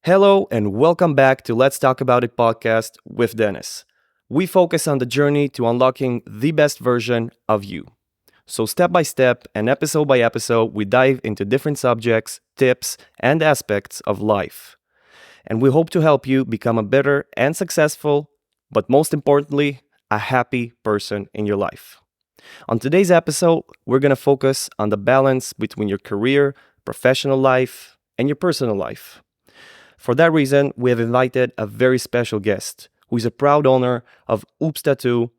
Hello, and welcome back to Let's Talk About It podcast with Dennis. We focus on the journey to unlocking the best version of you. So, step by step and episode by episode, we dive into different subjects, tips, and aspects of life. And we hope to help you become a better and successful, but most importantly, a happy person in your life. On today's episode, we're going to focus on the balance between your career, professional life, and your personal life. For that reason, we have invited a very special guest who is a proud owner of Oops Tattoo,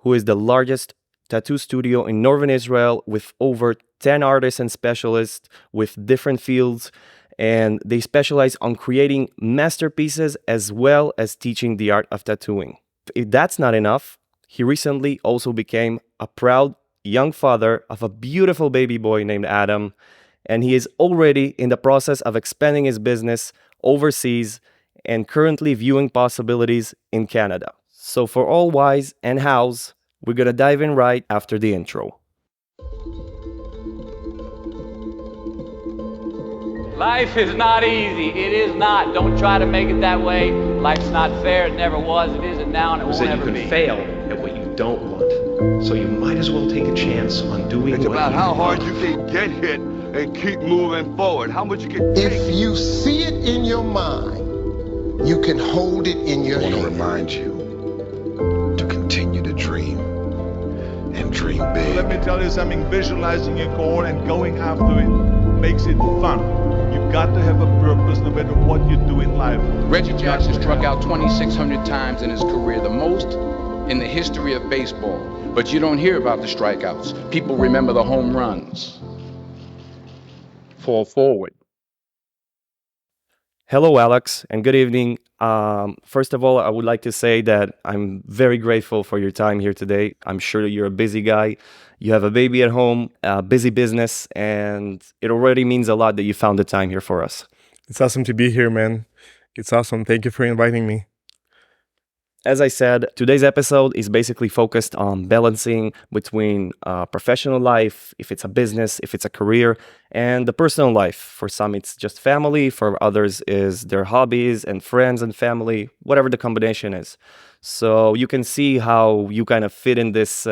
who is the largest tattoo studio in northern Israel with over 10 artists and specialists with different fields, and they specialize on creating masterpieces as well as teaching the art of tattooing. If that's not enough, he recently also became a proud young father of a beautiful baby boy named Adam, and he is already in the process of expanding his business overseas and currently viewing possibilities in Canada. So for all whys and hows, we're gonna dive in right after the intro. Life is not easy. It is not. Don't try to make it that way. Life's not fair. It never was. It isn't now, and it won't That ever you be. can fail at what you don't want. So you might as well take a chance on doing It's what about you how want. hard you can get hit and keep moving forward. How much you can take. If you see it in your mind, you can hold it in your I want to hand. remind you to continue to dream and dream big. Let me tell you something, visualizing your goal and going after it makes it fun. You've got to have a purpose no matter what you do in life. Reggie Jackson struck out 2,600 times in his career, the most in the history of baseball. But you don't hear about the strikeouts. People remember the home runs. Fall forward. Hello, Alex, and good evening. First of all, I would like to say that I'm very grateful for your time here today. I'm sure you're a busy guy. You have a baby at home, a busy business, and it already means a lot that you found the time here for us. It's awesome to be here, man. It's awesome. Thank you for inviting me. As I said, today's episode is basically focused on balancing between professional life, if it's a business, if it's a career, and the personal life. For some, it's just family. For others, is their hobbies and friends and family, whatever the combination is. So you can see how you kind of fit in this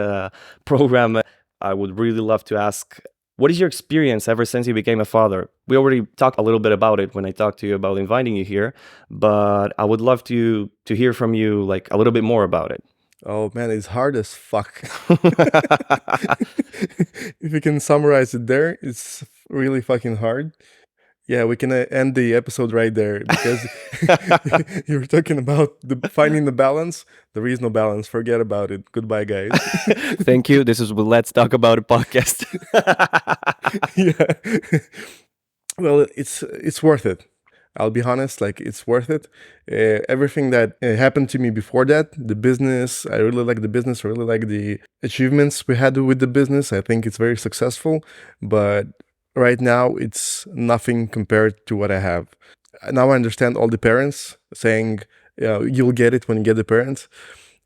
program. I would really love to ask, what is your experience ever since you became a father? We already talked a little bit about it when I talked to you about inviting you here, but I would love to hear from you like a little bit more about it. Oh man, it's hard as fuck. If you can summarize it there, it's really fucking hard. Yeah, we can end the episode right there because you were talking about finding the balance. There is no balance. Forget about it. Goodbye, guys. Thank you. This is Let's Talk About It podcast. Yeah. Well, it's worth it. I'll be honest, like it's worth it. Everything that happened to me before that, the business, I really like the business. I really like the achievements we had with the business. I think it's very successful, but right now it's nothing compared to what I have. Now I understand all the parents saying, you'll get it when you get the parents.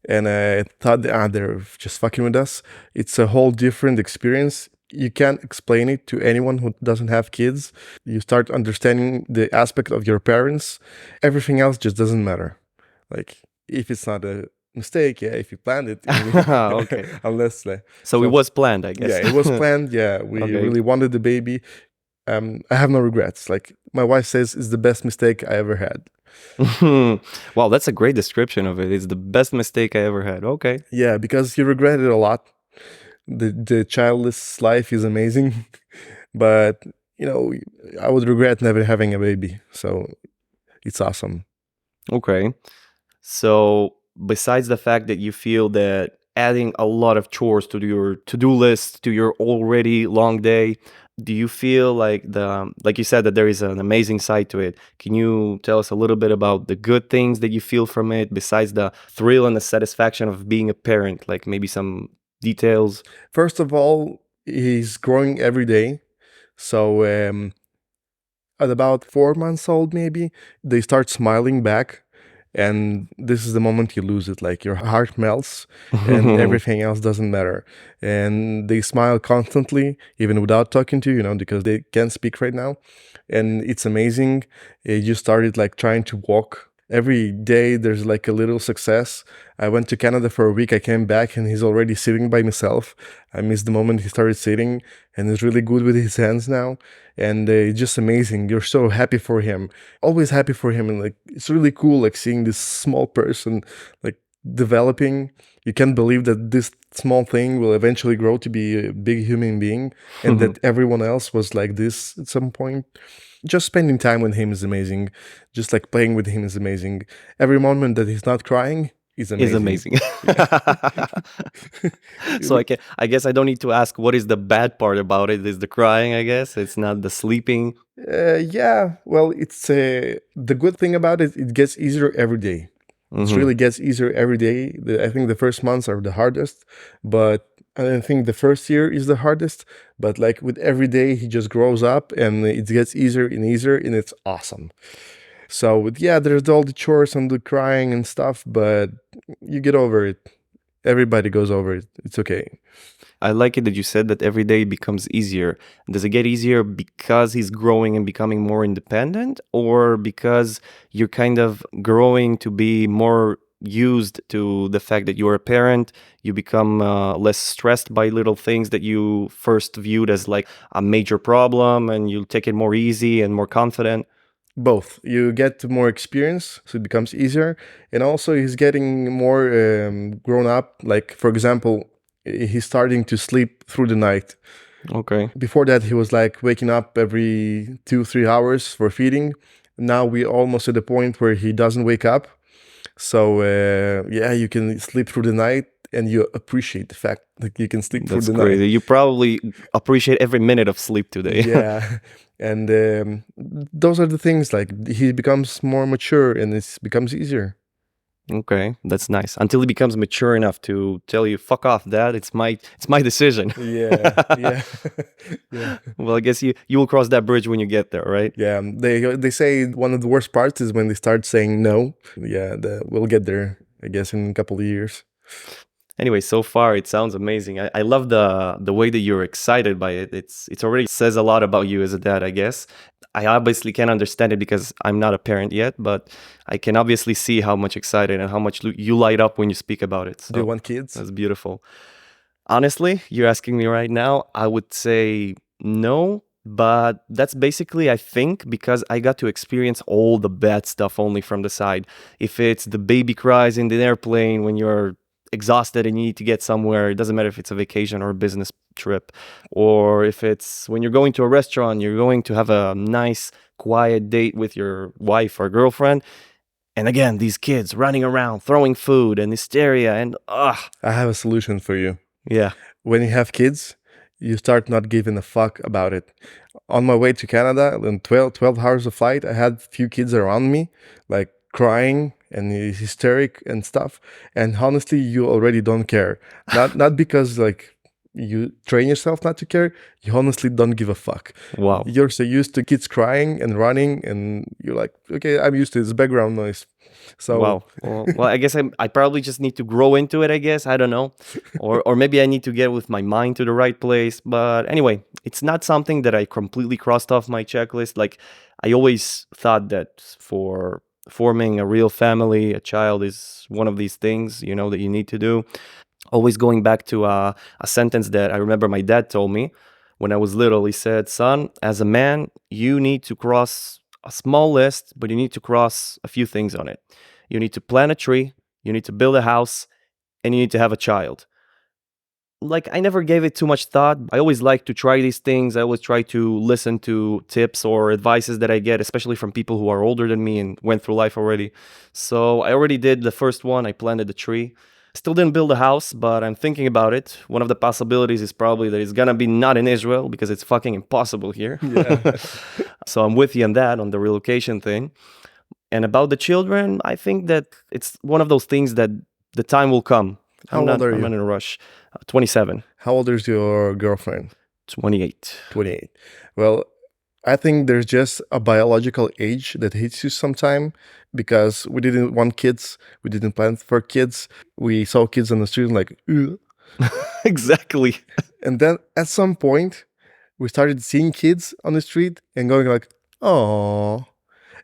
And I thought they're just fucking with us. It's a whole different experience. You can't explain it to anyone who doesn't have kids. You start understanding the aspect of your parents. Everything else just doesn't matter. Like, if it's not a mistake, yeah, if you planned it. Okay. Unless, So it was planned, I guess. yeah, it was planned. Yeah, we Okay. really wanted the baby. I have no regrets. Like, my wife says it's the best mistake I ever had. Wow, that's a great description of it. It's the best mistake I ever had. Okay. Yeah, because you regret it a lot. The childless life is amazing, but I would regret never having a baby. So it's awesome. Okay. So besides the fact that you feel that adding a lot of chores to your to-do list, to your already long day, do you feel like like you said that there is an amazing side to it? Can you tell us a little bit about the good things that you feel from it besides the thrill and the satisfaction of being a parent? Like maybe some details. First of all, he's growing every day. So at about 4 months old, maybe, they start smiling back. And this is the moment you lose it. Like your heart melts and everything else doesn't matter. And they smile constantly, even without talking to you, because they can't speak right now. and it's amazing. You started like trying to walk. Every day there's like a little success. I went to Canada for a week. I came back and he's already sitting by himself. I missed the moment he started sitting, and he's really good with his hands now. And it's just amazing. You're so happy for him, always happy for him. And like, it's really cool, like seeing this small person like developing. You can't believe that this small thing will eventually grow to be a big human being, and that everyone else was like this at some point. Just spending time with him is amazing. Just like playing with him is amazing. Every moment that he's not crying is amazing. Is amazing. So I guess I don't need to ask what is the bad part about it. Is the crying, I guess. It's not the sleeping. Yeah, well, it's the good thing about it. It gets easier every day. It really gets easier every day. I think the first months are the hardest, but I think the first year is the hardest. But like with every day, he just grows up and it gets easier and easier, and it's awesome. So yeah, there's all the chores and the crying and stuff, but you get over it. Everybody goes over it. It's okay. I like it that you said that every day becomes easier. Does it get easier because he's growing and becoming more independent, or because you're kind of growing to be more used to the fact that you're a parent, you become less stressed by little things that you first viewed as like a major problem, and you take it more easy and more confident? Both. You get more experience, so it becomes easier, and also he's getting more grown up. Like, for example, he's starting to sleep through the night. Okay. Before that, he was like waking up every 2-3 hours for feeding. Now we're almost at the point where he doesn't wake up. So yeah, you can sleep through the night, and you appreciate the fact that you can sleep That's through the crazy. night. You probably appreciate every minute of sleep today. Yeah, and those are the things. Like, he becomes more mature, and it becomes easier. Okay, that's nice. Until he becomes mature enough to tell you, "Fuck off, Dad. It's my decision." Yeah, yeah, yeah. Well, I guess you will cross that bridge when you get there, right? Yeah, they say one of the worst parts is when they start saying no. Yeah, we'll get there, I guess, in a couple of years. Anyway, so far it sounds amazing. I love the way that you're excited by it. It's already says a lot about you as a dad, I guess. I obviously can't understand it because I'm not a parent yet, but I can obviously see how much excited and how much you light up when you speak about it. So Do you want kids? that's beautiful. Honestly, you're asking me right now, I would say no, but that's basically, I think, because I got to experience all the bad stuff only from the side. If it's the baby cries in the airplane when you're exhausted and you need to get somewhere, it doesn't matter if it's a vacation or a business trip, or if it's when you're going to a restaurant, you're going to have a nice, quiet date with your wife or girlfriend. And again, these kids running around, throwing food and hysteria and I have a solution for you. yeah. When you have kids, you start not giving a fuck about it. On my way to Canada, in 12 hours of flight, I had a few kids around me, like crying and hysteric and stuff. And honestly, you already don't care. Not because like you train yourself not to care. You honestly don't give a fuck. Wow. You're so used to kids crying and running, and you're like, okay, I'm used to this background noise. So Wow. Well, I guess I probably just need to grow into it, I guess. I don't know. Or maybe I need to get with my mind to the right place. But anyway, it's not something that I completely crossed off my checklist. Like, I always thought that for forming a real family, a child is one of these things, that you need to do. Always going back to a sentence that I remember my dad told me when I was little. He said, "Son, as a man, you need to cross a small list, but you need to cross a few things on it. You need to plant a tree, you need to build a house, and you need to have a child." Like, I never gave it too much thought. I always like to try these things. I always try to listen to tips or advices that I get, especially from people who are older than me and went through life already. So I already did the first one. I planted the tree. Still didn't build a house, but I'm thinking about it. One of the possibilities is probably that it's gonna be not in Israel because it's fucking impossible here. yeah. So I'm with you on that, on the relocation thing. And about the children, I think that it's one of those things that the time will come. How old are I'm you? not in a rush. 27. How old is your girlfriend? 28. 28. Well, I think there's just a biological age that hits you sometime, because we didn't want kids. We didn't plan for kids. We saw kids on the street like, ugh. Exactly. And then at some point, we started seeing kids on the street and going like, oh,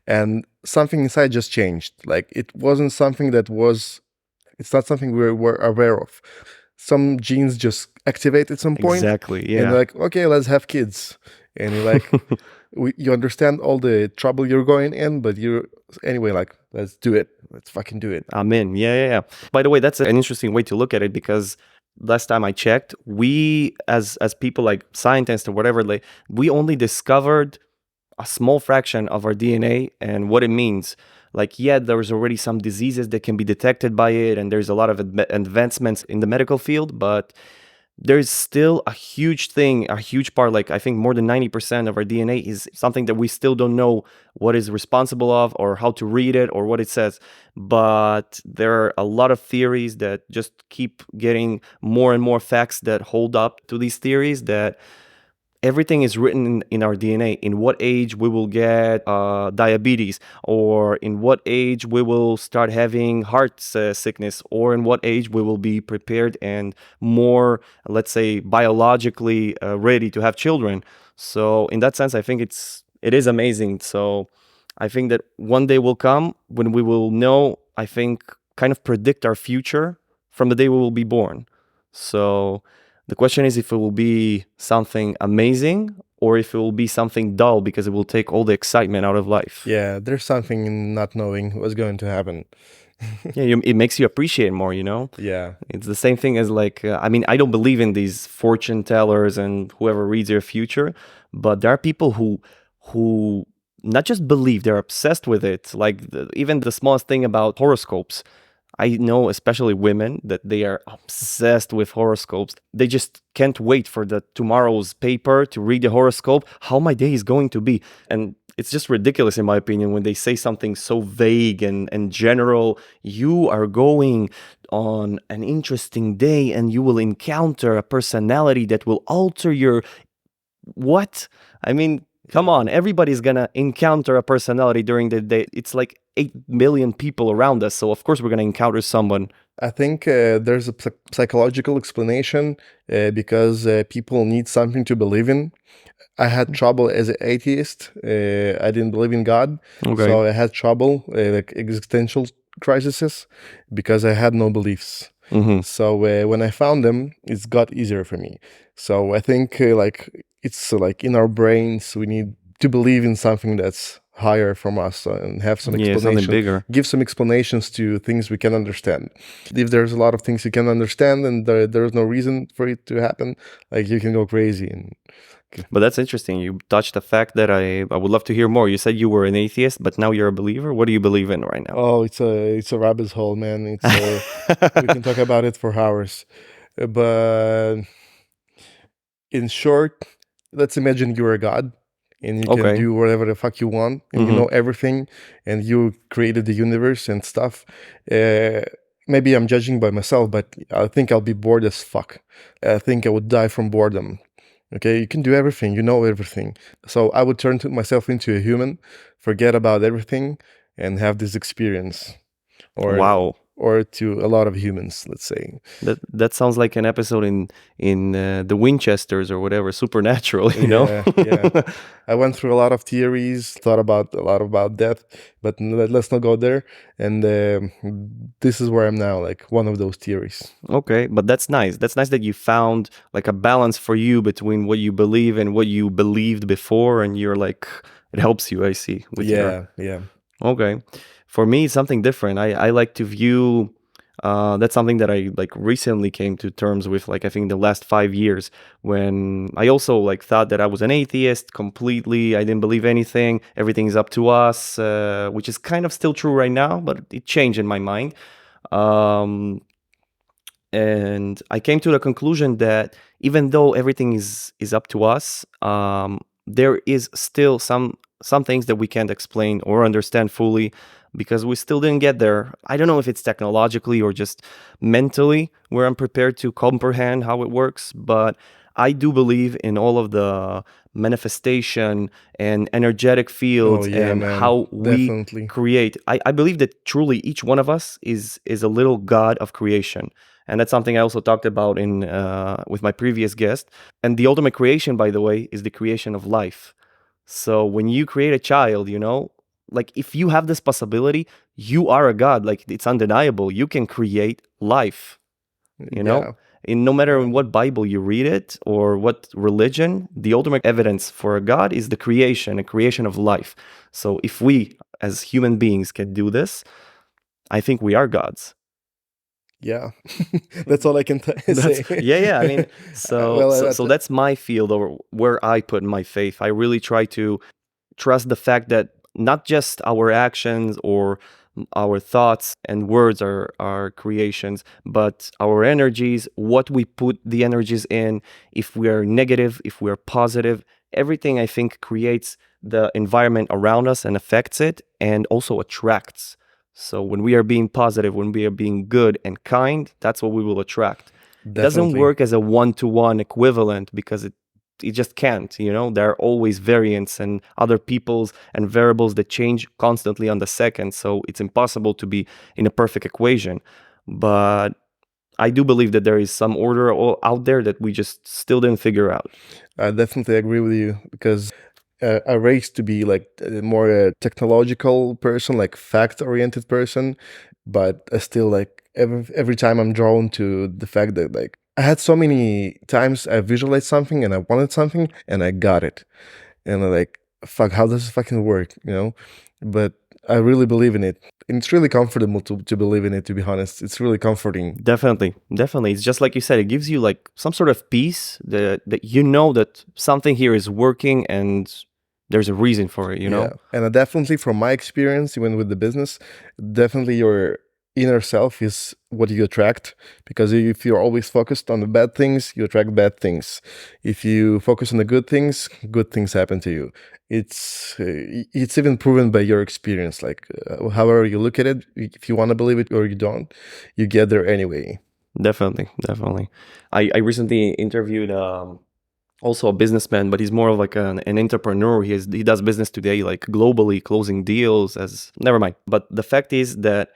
and something inside just changed. Like it wasn't something that was. It's not something we were aware of. Some genes just activate at some point, Exactly. and Yeah. they're like, okay, let's have kids. And you're like, you understand all the trouble you're going in, but you anyway, like, let's do it. Let's fucking do it. I'm in. Yeah. By the way, that's an interesting way to look at it, because last time I checked, we as people, like scientists or whatever, like we only discovered a small fraction of our DNA and what it means. Like, yeah, there's already some diseases that can be detected by it, and there's a lot of advancements in the medical field, but there's still a huge thing, a huge part, like I think more than 90% of our DNA is something that we still don't know what is responsible of or how to read it or what it says. But there are a lot of theories that just keep getting more and more facts that hold up to these theories, that everything is written in our DNA. In what age we will get diabetes, or in what age we will start having heart sickness, or in what age we will be prepared and more, let's say, biologically ready to have children. So in that sense, I think it is amazing. So I think that one day will come when we will know, I think, kind of predict our future from the day we will be born. So the question is if it will be something amazing or if it will be something dull, because it will take all the excitement out of life. Yeah, there's something in not knowing what's going to happen. Yeah, it makes you appreciate more, you know? Yeah. It's the same thing as like, I mean, I don't believe in these fortune tellers and whoever reads your future, but there are people who not just believe, they're obsessed with it. Like even the smallest thing about horoscopes. I know, especially women, that they are obsessed with horoscopes. They just can't wait for the tomorrow's paper to read the horoscope, how my day is going to be. And it's just ridiculous, in my opinion, when they say something so vague and general. You are going on an interesting day and you will encounter a personality that will alter your... What? I mean, come on, everybody's gonna encounter a personality during the day. It's like 8 million people around us, so of course we're gonna encounter someone. I think there's a psychological explanation because people need something to believe in. I had trouble as an atheist. I didn't believe in God, so I had trouble, like existential crises, because I had no beliefs. So when I found them, it's got easier for me. So I think like it's like in our brains, we need to believe in something that's higher from us and have some Yeah, something explanation, bigger. give some explanations to things we can understand. If there's a lot of things you can understand and there's no reason for it to happen, like you can go crazy. And But that's interesting. You touched the fact that I would love to hear more. You said you were an atheist, but now you're a believer. What do you believe in right now? oh, it's a rabbit hole, man. It's we can talk about it for hours. But in short, let's imagine you're a god and you can do whatever the fuck you want, and you know everything, and you created the universe and stuff. Maybe I'm judging by myself, but I think I'll be bored as fuck. I think I would die from boredom. Okay, you can do everything, you know everything. So I would turn myself into a human, forget about everything, and have this experience. Wow. Or to a lot of humans, let's say. That sounds like an episode in the Winchesters or whatever, Supernatural, you know? Yeah. I went through a lot of theories, thought about a lot about death, but let's not go there. And this is where I'm now, like one of those theories. Okay, but that's nice. That's nice that you found like a balance for you between what you believe and what you believed before, and you're like, it helps you, I see. With yeah. Okay. For me, it's something different. I like to view, that's something that I like recently came to terms with, like I think the last 5 years, when I also like thought that I was an atheist completely. I didn't believe anything. Everything is up to us, which is kind of still true right now, but it changed in my mind. And I came to the conclusion that even though everything is up to us, there is still some things that we can't explain or understand fully, because we still didn't get there. I don't know if it's technologically or just mentally where I'm prepared to comprehend how it works, but I do believe in all of the manifestation and energetic fields and man. how Definitely. we create. I believe that truly each one of us is a little god of creation. And that's something I also talked about in with my previous guest. And the ultimate creation, by the way, is the creation of life. So when you create a child, like if you have this possibility, you are a god. Like it's undeniable. You can create life, Yeah, in no matter in what Bible you read it or what religion, the ultimate evidence for a God is the creation, a creation of life. So if we as human beings can do this, I think we are gods. yeah. That's all I can say. Yeah. I mean, so Well, so, so that's my field, or where I put my faith. I really try to trust the fact that not just our actions or our thoughts and words are creations, but our energies, what we put the energies in, if we are negative, if we are positive, everything I think creates the environment around us and affects it and also attracts. So when we are being positive, when we are being good and kind, that's what we will attract. It doesn't definitely. work as a one-to-one equivalent because it just can't. There are always variants and other peoples and variables that change constantly on the second, so it's impossible to be in a perfect equation. But I do believe that there is some order out there that we just still didn't figure out. I definitely agree with you because I raised to be like more a technological person, like fact-oriented person, but I still like every time I'm drawn to the fact that like I had so many times I visualized something and I wanted something and I got it, and I'm like, fuck, how does it fucking work, But I really believe in it, and it's really comfortable to believe in it. To be honest, it's really comforting. Definitely. It's just like you said, it gives you like some sort of peace that that something here is working and there's a reason for it. Yeah, and definitely from my experience, even with the business, definitely your inner self is what you attract, because if you're always focused on the bad things, you attract bad things. If you focus on the good things happen to you. It's even proven by your experience. Like however you look at it, if you want to believe it or you don't, you get there anyway. Definitely. I recently interviewed also a businessman, but he's more of like an entrepreneur. He does business today, like globally, closing deals. As never mind. But the fact is that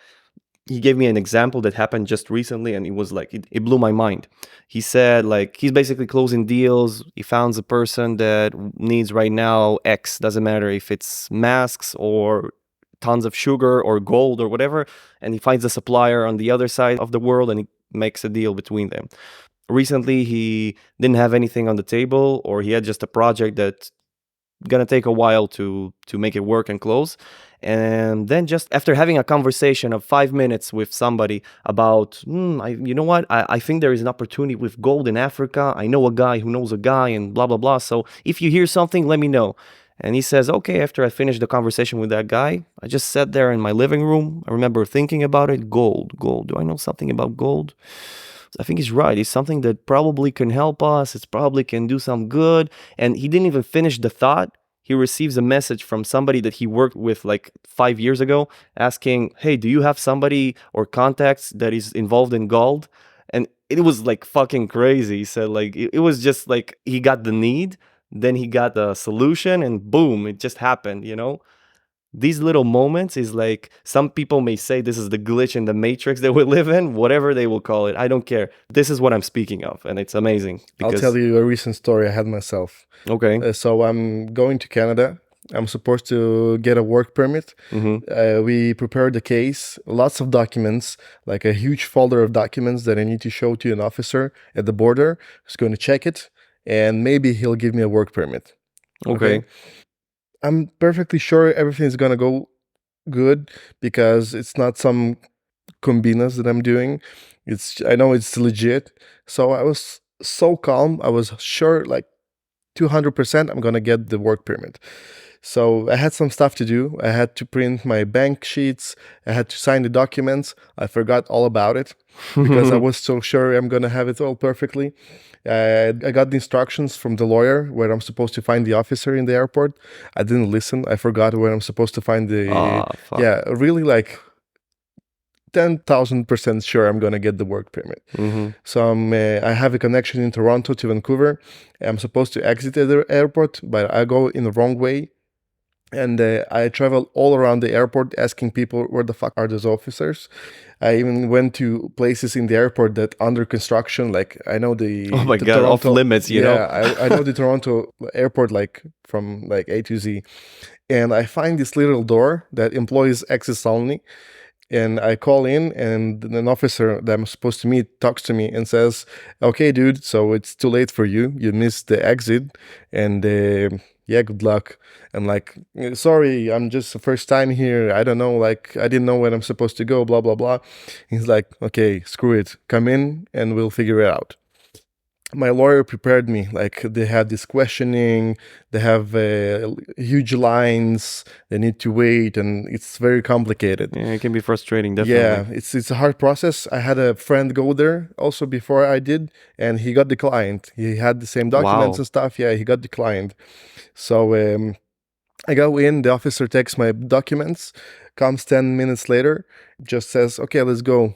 he gave me an example that happened just recently, and it was like it blew my mind. He said like he's basically closing deals. He found a person that needs right now X, doesn't matter if it's masks or tons of sugar or gold or whatever, and he finds a supplier on the other side of the world and he makes a deal between them. Recently he didn't have anything on the table, or he had just a project that's gonna take a while to make it work and close. And then just after having a conversation of 5 minutes with somebody about you know what, I think there is an opportunity with gold in Africa. I know a guy who knows a guy and blah blah blah, so if you hear something, let me know. And he says, okay. After I finished the conversation with that guy, I just sat there in my living room. I remember thinking about it. Gold. Do I know something about gold? I think he's right. It's something that probably can help us. It's probably can do some good. And he didn't even finish the thought. He receives a message from somebody that he worked with like 5 years ago asking, hey, do you have somebody or contacts that is involved in gold? And it was like fucking crazy. He said like it was just like he got the need, then he got the solution, and boom, it just happened. These little moments is like, some people may say this is the glitch in the matrix that we live in, whatever they will call it. I don't care. This is what I'm speaking of, and it's amazing. I'll tell you a recent story I had myself. Okay. So I'm going to Canada. I'm supposed to get a work permit. We prepared the case, lots of documents, like a huge folder of documents that I need to show to an officer at the border who's going to check it, and maybe he'll give me a work permit. Okay. I'm perfectly sure everything's gonna go good because it's not some combinas that I'm doing. I know it's legit. So I was so calm. I was sure, like 200%, I'm gonna get the work permit. So I had some stuff to do. I had to print my bank sheets. I had to sign the documents. I forgot all about it because I was so sure I'm gonna have it all perfectly. I got the instructions from the lawyer where I'm supposed to find the officer in the airport. I didn't listen. I forgot where I'm supposed to find the. Fuck. Yeah, really like 10,000% sure I'm gonna get the work permit. So I have a connection in Toronto to Vancouver. I'm supposed to exit at the airport, but I go in the wrong way. And I traveled all around the airport asking people where the fuck are those officers. I even went to places in the airport that under construction. Like I know Oh my the God, off Toronto limits, you know? Yeah, I know the Toronto airport like from like A to Z. And I find this little door that employees access only. And I call in, and an officer that I'm supposed to meet talks to me and says, "Okay, dude, so it's too late for you. You missed the exit, and yeah, good luck." I'm like, "Sorry, I'm just the first time here. I don't know, like, I didn't know when I'm supposed to go, blah, blah, blah." He's like, "Okay, screw it. Come in, and we'll figure it out." My lawyer prepared me. Like they had this questioning, they have huge lines, they need to wait, and it's very complicated. Yeah, it can be frustrating, definitely. Yeah, it's a hard process. I had a friend go there also before I did, and he got declined. He had the same documents Wow. and stuff. Yeah, he got declined. So I go in, the officer takes my documents, comes 10 minutes later, just says, "Okay, let's go.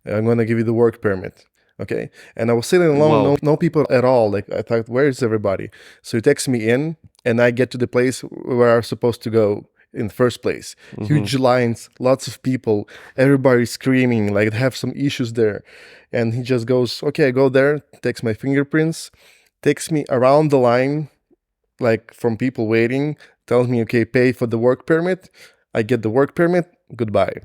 I'm gonna give you the work permit." Okay. And I was sitting alone, Whoa. no people at all. Like I thought, where is everybody? So he takes me in, and I get to the place where I was supposed to go in the first place. Huge lines, lots of people, everybody screaming, like they have some issues there. And he just goes, "Okay, go there," takes my fingerprints, takes me around the line, like from people waiting, tells me, "Okay, pay for the work permit." I get the work permit, goodbye.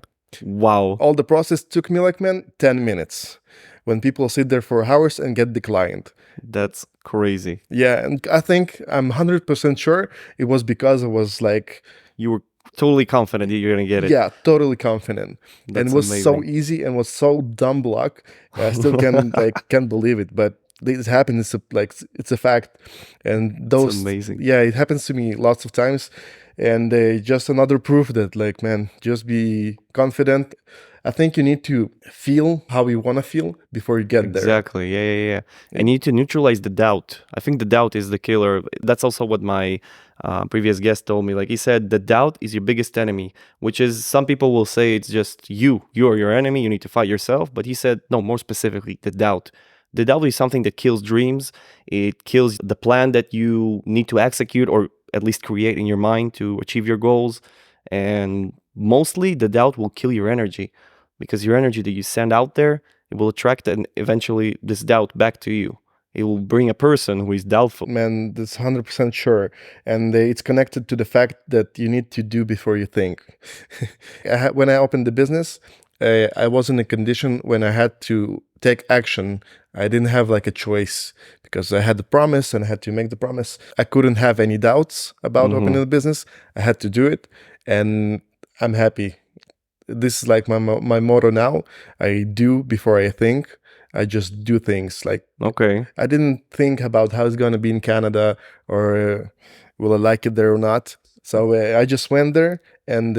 Wow. All the process took me like, man, 10 minutes. When people sit there for hours and get declined. That's crazy. Yeah, and I think I'm 100% sure it was because I was like, You were totally confident that you're gonna get it. yeah, totally confident. And That's it was so amazing. easy and was so dumb luck. I still can't believe it, but this happens. It's a fact. And those, amazing. yeah, it happens to me lots of times. And just another proof that, like, man, just be confident. I think you need to feel how you want to feel before you get there. Exactly. Yeah. And you need to neutralize the doubt. I think the doubt is the killer. That's also what my previous guest told me. Like he said, the doubt is your biggest enemy, which is some people will say it's just you. You are your enemy. You need to fight yourself. But he said, no, more specifically, the doubt. The doubt is something that kills dreams. It kills the plan that you need to execute or at least create in your mind to achieve your goals. And mostly the doubt will kill your energy because your energy that you send out there, it will attract and eventually this doubt back to you. It will bring a person who is doubtful. Man, that's 100% sure. And it's connected to the fact that you need to do before you think. When I opened the business, I was in a condition when I had to take action. I didn't have like a choice because I had the promise and I had to make the promise. I couldn't have any doubts about opening the business. I had to do it, and I'm happy. This is like my motto now. I do before I think. I just do things. Like, Okay. I didn't think about how it's going to be in Canada or will I like it there or not. So I just went there, and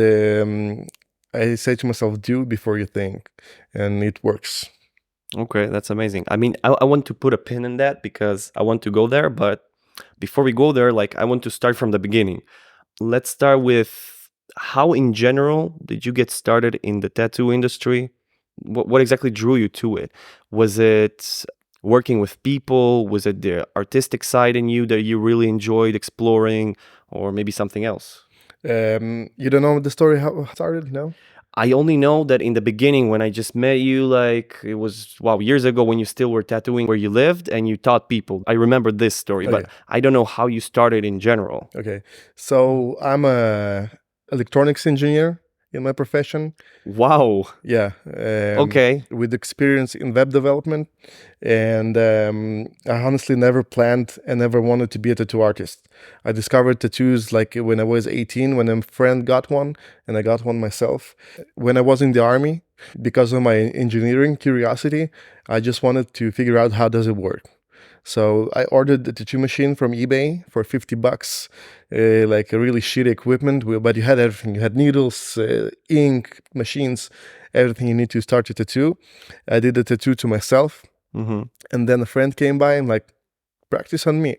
I say to myself, do before you think, and it works. Okay, that's amazing. I mean, I want to put a pin in that because I want to go there, but before we go there, like I want to start from the beginning. Let's start with how in general did you get started in the tattoo industry? What exactly drew you to it? Was it working with people? Was it the artistic side in you that you really enjoyed exploring, or maybe something else? You don't know the story how it started, no? I only know that in the beginning when I just met you, like it was, wow, years ago when you still were tattooing where you lived and you taught people. I remember this story, but Okay. I don't know how you started in general. Okay, so I'm a electronics engineer in my profession. Wow. Yeah. Okay. With experience in web development, and I honestly never planned and never wanted to be a tattoo artist. I discovered tattoos like when I was 18, when a friend got one, and I got one myself. When I was in the army, because of my engineering curiosity, I just wanted to figure out how does it work. So I ordered the tattoo machine from eBay for $50, like a really shitty equipment, but you had everything. You had needles, ink, machines, everything you need to start a tattoo. I did the tattoo to myself, and then a friend came by and like, practice on me.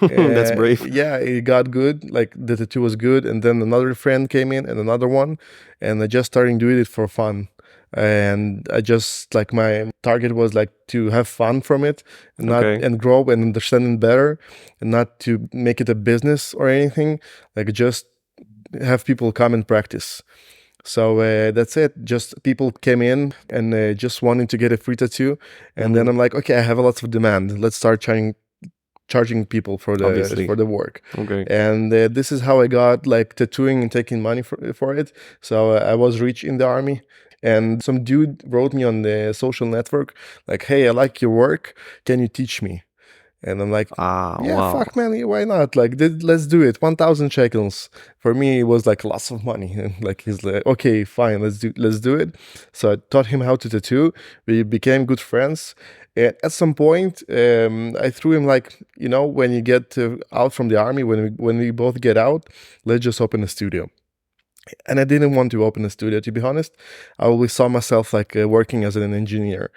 That's brave. Yeah, it got good. Like the tattoo was good, and then another friend came in and another one, and I just started doing it for fun. And I just like my target was like to have fun from it, and not Okay. and grow and understand it better, and not to make it a business or anything. Like just have people come and practice. So that's it. Just people came in and just wanting to get a free tattoo, and then I'm like, okay, I have a lot of demand. Let's start charging people for Obviously. the work. Okay. And this is how I got like tattooing and taking money for it. So I was rich in the army, and some dude wrote me on the social network like, hey, I like your work. Can you teach me? And I'm like, yeah, Wow. fuck, man, why not? Like, let's do it. 1,000 shekels. For me, it was like lots of money. And like, he's like, okay, fine, let's do it. So I taught him how to tattoo. We became good friends. And at some point, I threw him like, when you get out from the army, when we both get out, let's just open a studio. And I didn't want to open a studio, to be honest. I always saw myself like working as an engineer.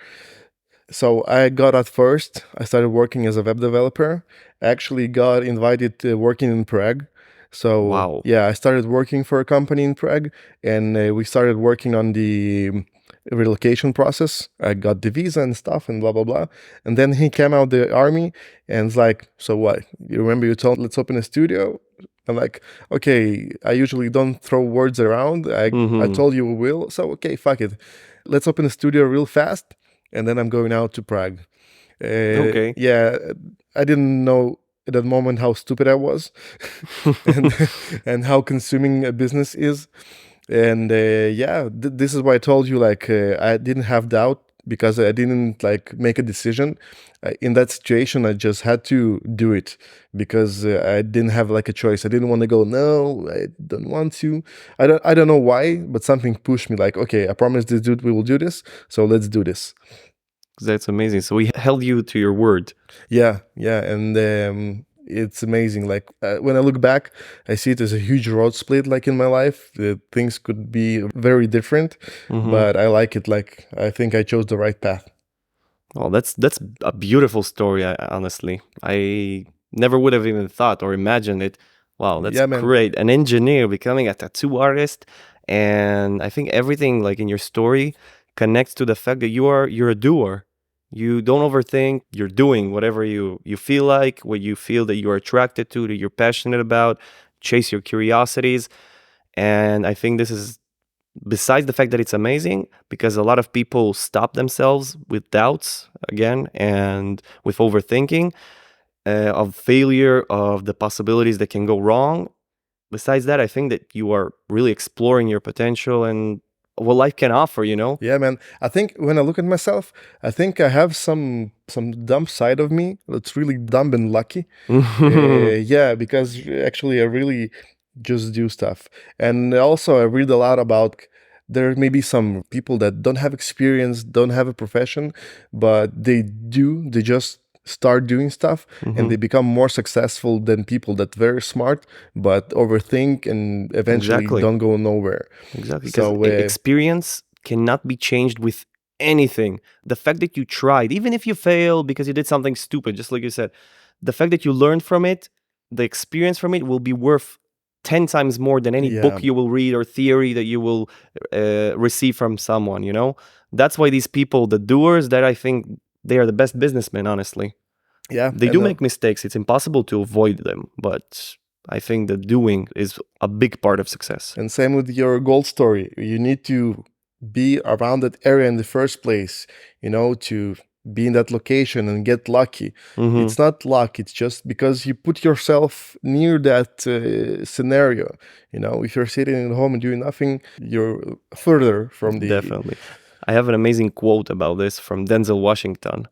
So I got at first, I started working as a web developer. I actually got invited to working in Prague. So Wow. yeah, I started working for a company in Prague, and we started working on the relocation process. I got the visa and stuff and blah, blah, blah. And then he came out the army and it's like, so what? You remember you told, let's open a studio? I'm like, okay, I usually don't throw words around. I told you we will. So, okay, fuck it. Let's open a studio real fast. And then I'm going out to Prague. Okay. Yeah, I didn't know at that moment how stupid I was and how consuming a business is. And this is why I told you, like, I didn't have doubt because I didn't like make a decision. In that situation, I just had to do it because I didn't have like a choice. I didn't want to go, no, I don't want to. I don't know why, but something pushed me like, okay, I promised this dude we will do this, so let's do this. That's amazing. So he held you to your word. Yeah, and it's amazing. Like when I look back, I see it as a huge road split. Like in my life, things could be very different, but I like it. Like I think I chose the right path. Well, that's a beautiful story. Honestly, I never would have even thought or imagined it. Wow, that's Yeah, man. great. An engineer becoming a tattoo artist, and I think everything like in your story connects to the fact that you're a doer. You don't overthink. You're doing whatever you feel like, what you feel that you're attracted to, that you're passionate about. Chase your curiosities, and I think this is, besides the fact that it's amazing, because a lot of people stop themselves with doubts again and with overthinking of failure, of the possibilities that can go wrong. Besides that, I think that you are really exploring your potential and what life can offer, Yeah, man. I think when I look at myself, I think I have some dumb side of me that's really dumb and lucky. Yeah, because actually I really just do stuff. And also I read a lot about there may be some people that don't have experience, don't have a profession, but they just start doing stuff and they become more successful than people that very smart but overthink and eventually Exactly. don't go nowhere. Exactly. So Because experience cannot be changed with anything. The fact that you tried, even if you fail because you did something stupid, just like you said, the fact that you learned from it, the experience from it will be worth 10 times more than any book you will read or theory that you will receive from someone, That's why these people, the doers, that I think they are the best businessmen, honestly. Yeah. They do make mistakes. It's impossible to avoid them, but I think the doing is a big part of success. And same with your gold story. You need to be around that area in the first place, to be in that location and get lucky. It's not luck. It's just because you put yourself near that scenario. If you're sitting at home and doing nothing, you're further from the... Definitely. I have an amazing quote about this from Denzel Washington.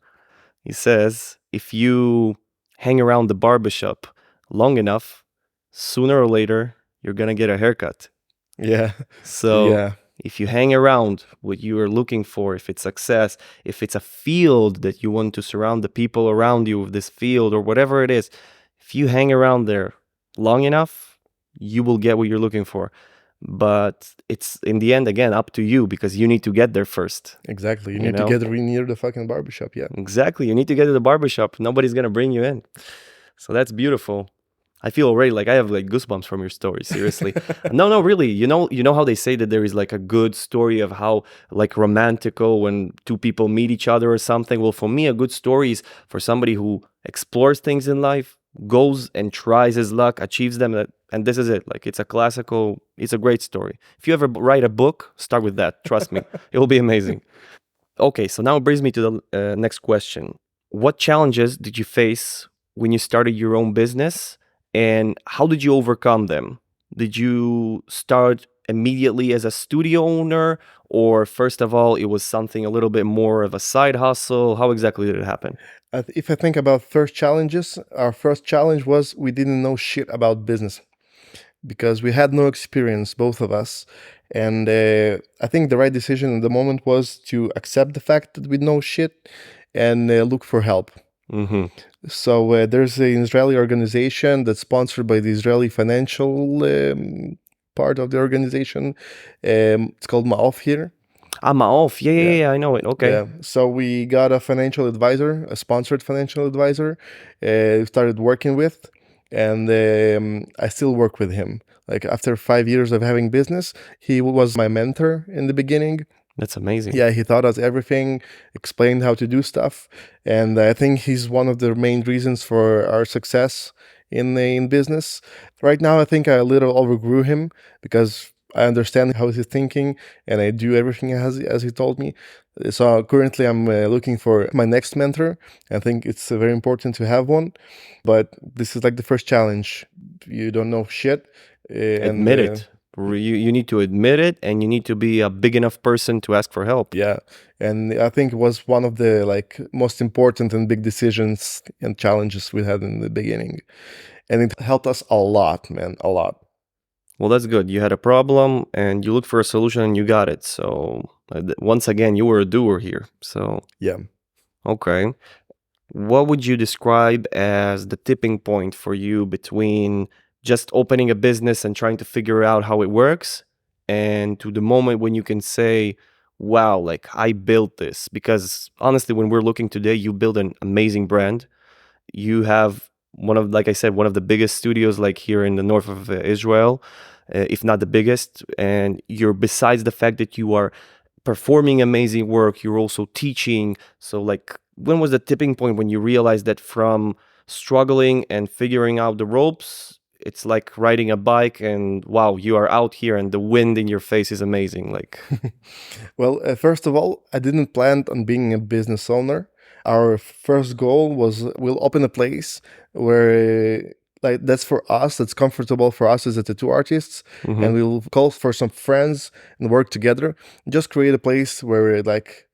He says, if you hang around the barbershop long enough, sooner or later, you're going to get a haircut. Yeah. So yeah. If you hang around what you are looking for, if it's success, if it's a field that you want to surround the people around you with this field or whatever it is, if you hang around there long enough, you will get what you're looking for. But it's in the end, again, up to you because you need to get there first. Exactly. You need to get near the fucking barbershop. Yeah. Exactly. You need to get to the barbershop. Nobody's going to bring you in. So that's beautiful. I feel already like I have like goosebumps from your story. Seriously. No, really. You know how they say that there is like a good story of how like romantical when two people meet each other or something. Well, for me, a good story is for somebody who explores things in life, goes and tries his luck, achieves them, and this is it. Like it's a great story. If you ever write a book, start with that. Trust me, it will be amazing. Okay, so now it brings me to the next question. What challenges did you face when you started your own business, and how did you overcome them? Did you start immediately as a studio owner, or first of all, it was something a little bit more of a side hustle? How exactly did it happen? If I think about first challenges, our first challenge was we didn't know shit about business because we had no experience, both of us. And I think the right decision at the moment was to accept the fact that we know shit and look for help. Mm-hmm. So there's an Israeli organization that's sponsored by the Israeli financial part of the organization. It's called Ma'of here. Ma'of. Yeah, I know it. Okay. Yeah. So we got a financial advisor, a sponsored financial advisor, we started working with, and I still work with him. Like after 5 years of having business, he was my mentor in the beginning. That's amazing. Yeah, he taught us everything, explained how to do stuff, and I think he's one of the main reasons for our success in business. Right now, I think I a little overgrew him because I understand how he's thinking, and I do everything as he told me. So currently, I'm looking for my next mentor. I think it's very important to have one, but this is like the first challenge. You don't know shit. Admit it. You need to admit it, and you need to be a big enough person to ask for help. Yeah, and I think it was one of the like most important and big decisions and challenges we had in the beginning, and it helped us a lot, man, a lot. Well, that's good. You had a problem, and you looked for a solution, and you got it. So once again, you were a doer here. So yeah. Okay. What would you describe as the tipping point for you between just opening a business and trying to figure out how it works, and to the moment when you can say, wow, like I built this? Because honestly, when we're looking today, you build an amazing brand. You have like I said, one of the biggest studios like here in the north of Israel, if not the biggest. And you're, besides the fact that you are performing amazing work, you're also teaching. So like, when was the tipping point when you realized that from struggling and figuring out the ropes, it's like riding a bike and wow, you are out here and the wind in your face is amazing? Like, well, first of all, I didn't plan on being a business owner. Our first goal was we'll open a place where like that's for us, that's comfortable for us as the tattoo artists, and we'll call for some friends and work together. Just create a place where like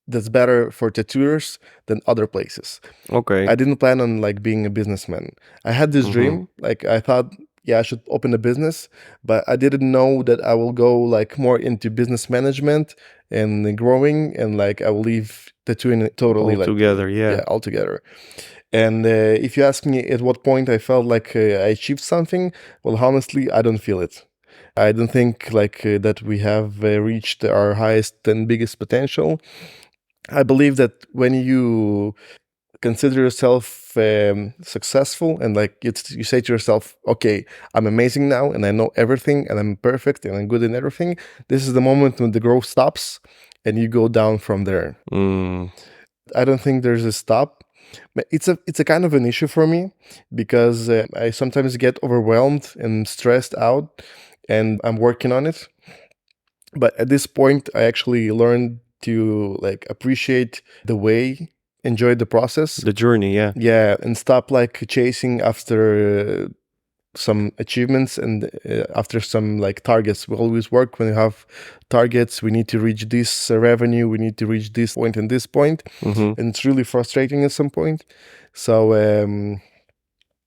that's better for tattooers than other places. Okay. I didn't plan on like being a businessman. I had this dream, like I thought, yeah, I should open a business, but I didn't know that I will go like more into business management and growing, and like I will leave tattooing totally All together, yeah, altogether. And if you ask me at what point I felt like I achieved something, well, honestly, I don't feel it. I don't think like that we have reached our highest and biggest potential. I believe that when you consider yourself successful and like you say to yourself, okay, I'm amazing now and I know everything and I'm perfect and I'm good in everything, this is the moment when the growth stops and you go down from there. I don't think there's a stop. It's a kind of an issue for me because I sometimes get overwhelmed and stressed out, and I'm working on it. But at this point, I actually learned to like appreciate the way, enjoy the process, the journey. Yeah, and stop like chasing after some achievements and after some like targets. We always work when we have targets. We need to reach this revenue. We need to reach this point and this point, and it's really frustrating at some point. So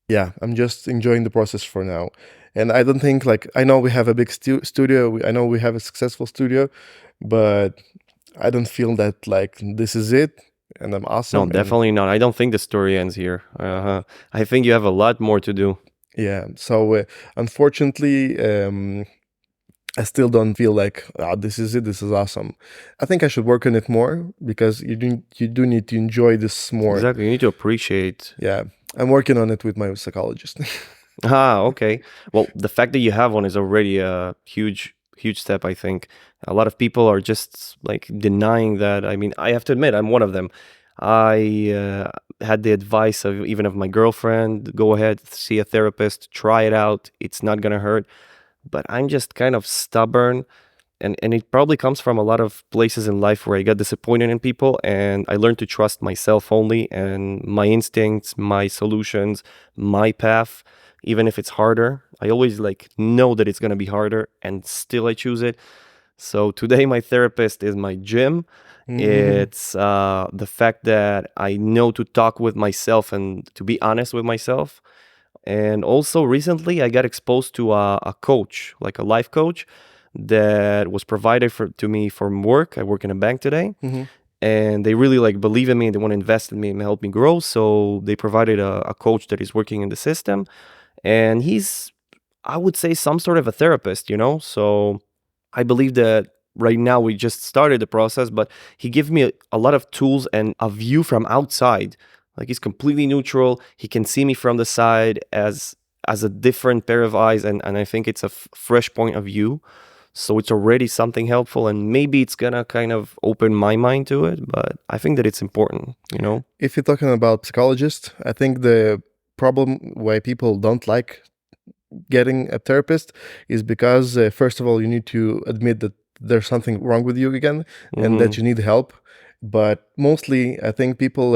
yeah, I'm just enjoying the process for now. And I don't think like, I know we have a big studio. I know we have a successful studio, but I don't feel that like this is it and I'm awesome. No, definitely not. I don't think the story ends here. I think you have a lot more to do. Yeah. So unfortunately, I still don't feel like, this is it. This is awesome. I think I should work on it more because you do need to enjoy this more. Exactly. You need to appreciate. Yeah. I'm working on it with my psychologist. Okay. Well, the fact that you have one is already a huge step, I think. A lot of people are just like denying that. I mean, I have to admit, I'm one of them. I had the advice of even of my girlfriend, go ahead, see a therapist, try it out. It's not gonna hurt. But I'm just kind of stubborn, and it probably comes from a lot of places in life where I got disappointed in people, and I learned to trust myself only and my instincts, my solutions, my path, even if it's harder. I always like know that it's gonna be harder, and still I choose it. So today my therapist is my gym. It's the fact that I know to talk with myself and to be honest with myself. And also recently I got exposed to a coach, like a life coach that was provided to me from work. I work in a bank today. And they really like believe in me. They want to invest in me and help me grow. So they provided a coach that is working in the system. And he's, I would say, some sort of a therapist, you know? So I believe that right now we just started the process, but he gives me a lot of tools and a view from outside. Like he's completely neutral. He can see me from the side as a different pair of eyes, and I think it's a fresh point of view. So it's already something helpful, and maybe it's gonna kind of open my mind to it, but I think that it's important, you know? If you're talking about psychologists, I think the problem why people don't like getting a therapist is because, first of all, you need to admit that there's something wrong with you again and that you need help. But mostly, I think people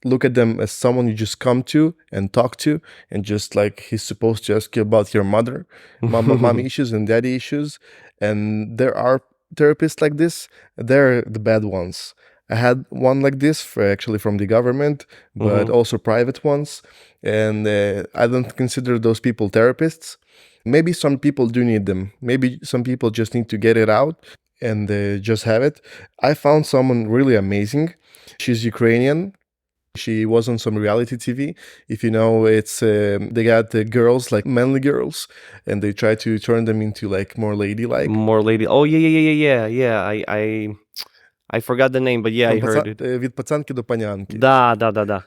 look at them as someone you just come to and talk to, and just like he's supposed to ask you about your mommy issues and daddy issues. And there are therapists like this. They're the bad ones. I had one like this actually from the government, but also private ones. And I don't consider those people therapists. Maybe some people do need them. Maybe some people just need to get it out and just have it. I found someone really amazing. She's Ukrainian. She was on some reality TV. If you know, it's they got the girls, like manly girls, and they try to turn them into like more ladylike. More lady. Oh yeah. I forgot the name, but yeah, I heard it. Від пацанки до панянки. Da.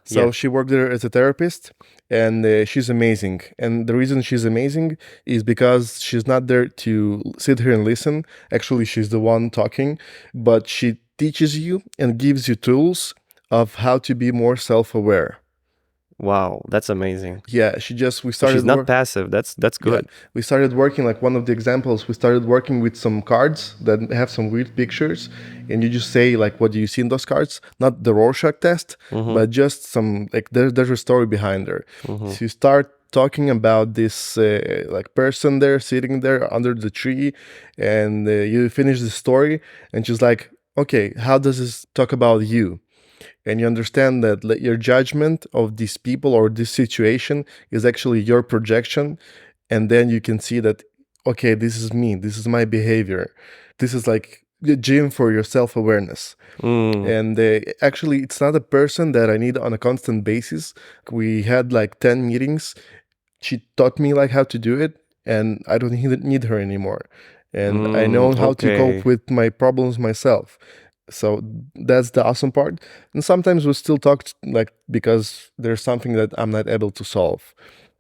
So Yeah. she worked there as a therapist, and she's amazing. And the reason she's amazing is because she's not there to sit here and listen. Actually, she's the one talking, but she teaches you and gives you tools of how to be more self-aware. Wow, that's amazing. Yeah, we started. She's not passive. That's good. Yeah, we started working, like one of the examples, we started working with some cards that have some weird pictures, and you just say like, what do you see in those cards? Not the Rorschach test, but just some like there's a story behind there. So you start talking about this like person there sitting there under the tree, and you finish the story, and she's like, okay, how does this talk about you? And you understand that your judgment of these people or this situation is actually your projection. And then you can see that, okay, this is me, this is my behavior. This is like the gym for your self-awareness. And actually, it's not a person that I need on a constant basis. We had like 10 meetings. She taught me like how to do it, and I don't need her anymore. And I know how to cope with my problems myself. So that's the awesome part. And sometimes we still talk like because there's something that I'm not able to solve.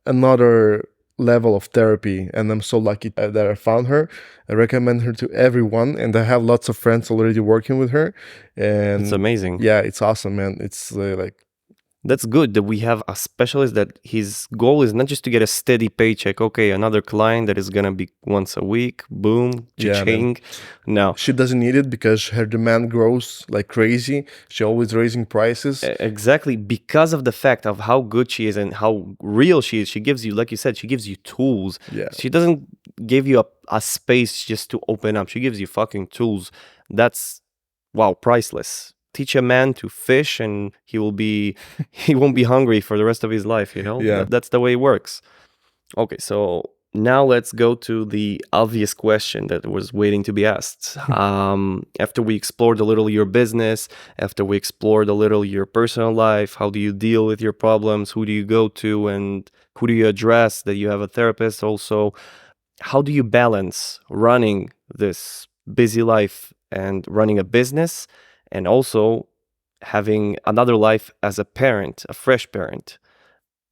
Another level of therapy, and I'm so lucky that I found her. I recommend her to everyone, and I have lots of friends already working with her. And It's amazing. Yeah, it's awesome, man. It's like That's good that we have a specialist that his goal is not just to get a steady paycheck. Okay, another client that is gonna be once a week. Boom, cha-ching. No, she doesn't need it because her demand grows like crazy. She's always raising prices. Exactly, because of the fact of how good she is and how real she is. She gives you, like you said, she gives you tools. Yeah. She doesn't give you a space just to open up. She gives you fucking tools. That's, wow, priceless. Teach a man to fish and he won't be hungry for the rest of his life, you know? Yeah. That's the way it works. Okay, so now let's go to the obvious question that was waiting to be asked. After we explored a little your business, after we explored a little your personal life, how do you deal with your problems, who do you go to, and who do you address, that you have a therapist also, how do you balance running this busy life and running a business, and also having another life as a parent, a fresh parent?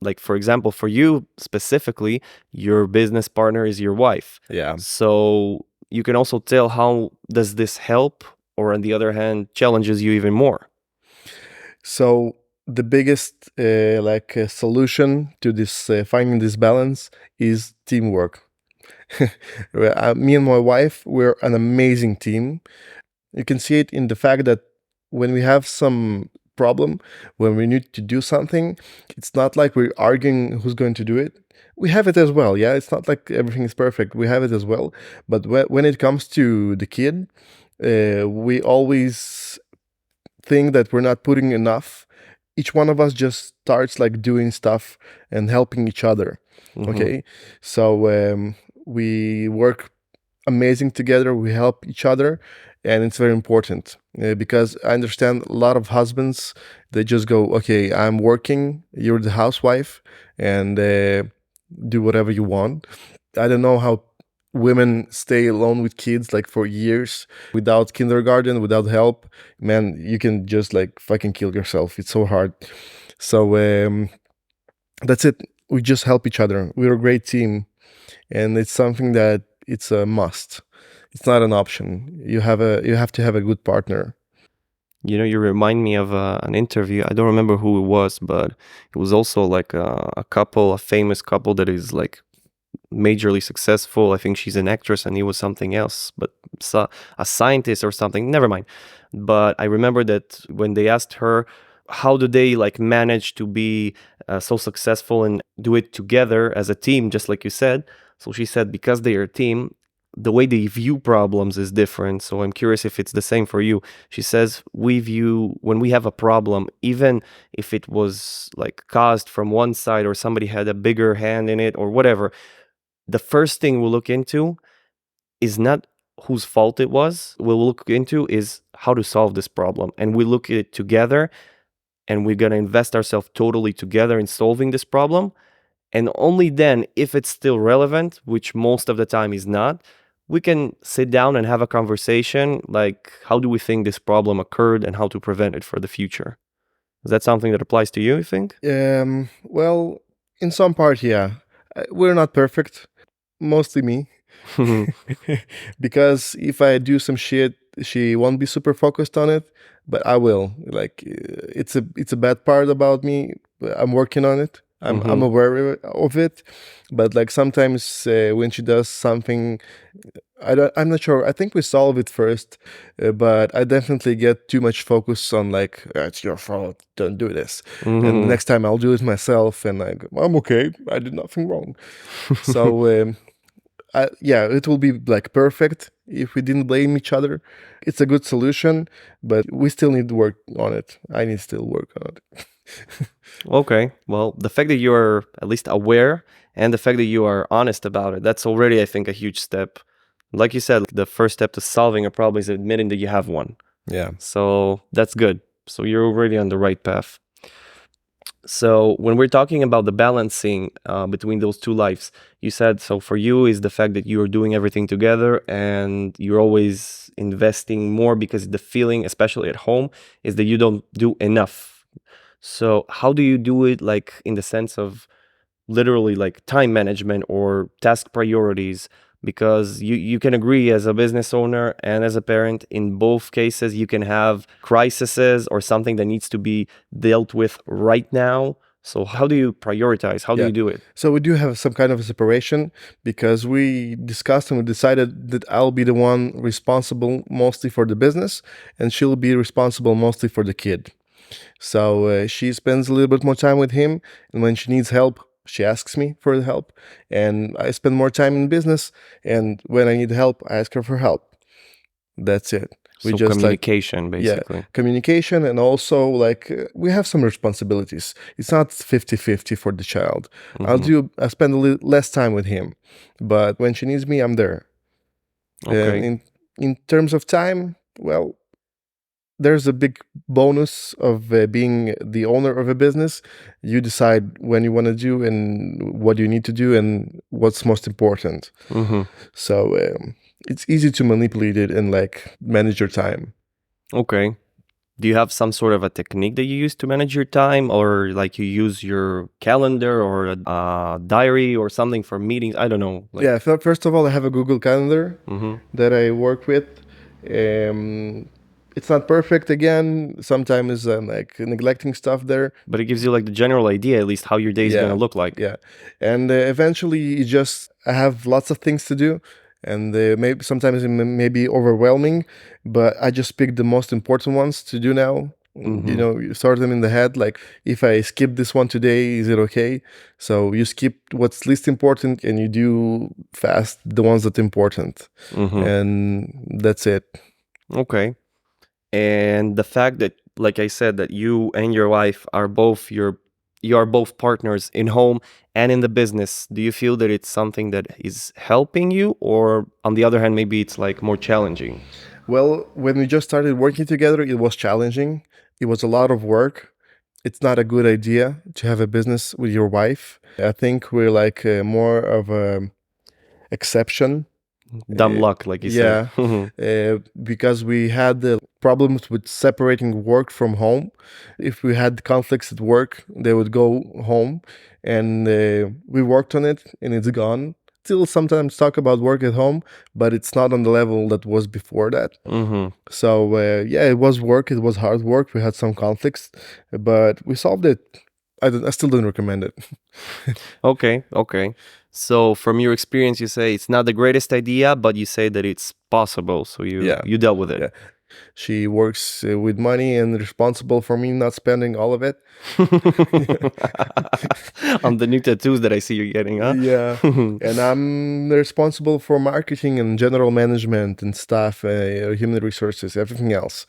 Like, for example, for you specifically, your business partner is your wife. Yeah. So you can also tell how does this help, or on the other hand, challenges you even more? So the biggest solution to this finding this balance is teamwork. Me and my wife, we're an amazing team. You can see it in the fact that when we have some problem, when we need to do something, it's not like we're arguing who's going to do it. We have it as well, yeah. It's not like everything is perfect. We have it as well. But when it comes to the kid, we always think that we're not putting enough. Each one of us just starts like doing stuff and helping each other. Okay, so we work amazing together. We help each other, and it's very important because I understand a lot of husbands, they just go, okay, I'm working, you're the housewife, and do whatever you want. I don't know how women stay alone with kids like for years without kindergarten, without help. Man, you can just like fucking kill yourself. It's so hard. So that's it. We just help each other. We're a great team, and it's something that it's a must. It's not an option. You have to have a good partner. You know, you remind me of an interview. I don't remember who it was, but it was also like a couple, a famous couple that is like majorly successful. I think she's an actress and he was something else, but a scientist or something. Never mind. But I remember that when they asked her, how do they like manage to be so successful and do it together as a team, just like you said. So she said, because they are a team, the way they view problems is different. So I'm curious if it's the same for you. She says, we view when we have a problem, even if it was like caused from one side or somebody had a bigger hand in it or whatever, the first thing we'll look into is not whose fault it was. We'll look into is how to solve this problem. And we look at it together, and we're going to invest ourselves totally together in solving this problem. And only then, if it's still relevant, which most of the time is not, we can sit down and have a conversation like, how do we think this problem occurred and how to prevent it for the future? Is that something that applies to you, you think? Well, in some part, yeah. We're not perfect. Mostly me. Because if I do some shit, she won't be super focused on it, but I will. Like it's a bad part about me. I'm working on it. I'm aware of it, but like sometimes when she does something, I'm not sure. I think we solve it first, but I definitely get too much focus on like, it's your fault, don't do this. And the next time I'll do it myself, and like, I'm okay, I did nothing wrong. So yeah, it will be like perfect if we didn't blame each other. It's a good solution, but we still need to work on it. I need to still work on it. Okay. Well, the fact that you're at least aware and the fact that you are honest about it, that's already, I think, a huge step. Like you said, the first step to solving a problem is admitting that you have one. Yeah. So that's good. So you're already on the right path. So when we're talking about the balancing between those two lives, you said, so for you is the fact that you're doing everything together and you're always investing more because the feeling, especially at home, is that you don't do enough. So how do you do it, like in the sense of literally like time management or task priorities? Because you can agree as a business owner and as a parent, in both cases, you can have crises or something that needs to be dealt with right now. So how do you prioritize? How do you do it? So we do have some kind of a separation because we discussed and we decided that I'll be the one responsible mostly for the business and she'll be responsible mostly for the kid. So she spends a little bit more time with him, and when she needs help, she asks me for the help, and I spend more time in business, and when I need help, I ask her for help. That's it. We so just communication, basically. Yeah, communication, and also like we have some responsibilities. It's not 50-50 for the child. I spend a little less time with him, but when she needs me, I'm there. Okay. In terms of time, well, there's a big bonus of being the owner of a business. You decide when you want to do and what you need to do and what's most important. So it's easy to manipulate it and like manage your time. Okay. Do you have some sort of a technique that you use to manage your time, or like you use your calendar or a diary or something for meetings? I don't know. Like... Yeah, first of all, I have a Google Calendar that I work with. It's not perfect again. Sometimes I'm like neglecting stuff there. But it gives you like the general idea, at least, how your day is going to look like. Yeah. And eventually, I have lots of things to do. And maybe sometimes it may be overwhelming, but I just pick the most important ones to do now. You sort them in the head. Like, if I skip this one today, is it okay? So you skip what's least important and you do fast the ones that are important. And that's it. Okay. And the fact that, like I said, that you and your wife are both you are both partners in home and in the business, do you feel that it's something that is helping you, or on the other hand, maybe it's like more challenging? Well, when we just started working together, it was challenging. It was a lot of work. It's not a good idea to have a business with your wife. I think we're like more of a exception. Dumb luck, like you said. Because we had the problems with separating work from home. If we had conflicts at work, they would go home, and we worked on it, and it's gone. Still sometimes talk about work at home, but it's not on the level that was before that. So it was work. It was hard work. We had some conflicts, but we solved it. I still don't recommend it. Okay. So from your experience, you say it's not the greatest idea, but you say that it's possible. So you dealt with it. Yeah. She works with money and responsible for me not spending all of it. On the new tattoos that I see you're getting, huh? Yeah. And I'm responsible for marketing and general management and staff, human resources, everything else.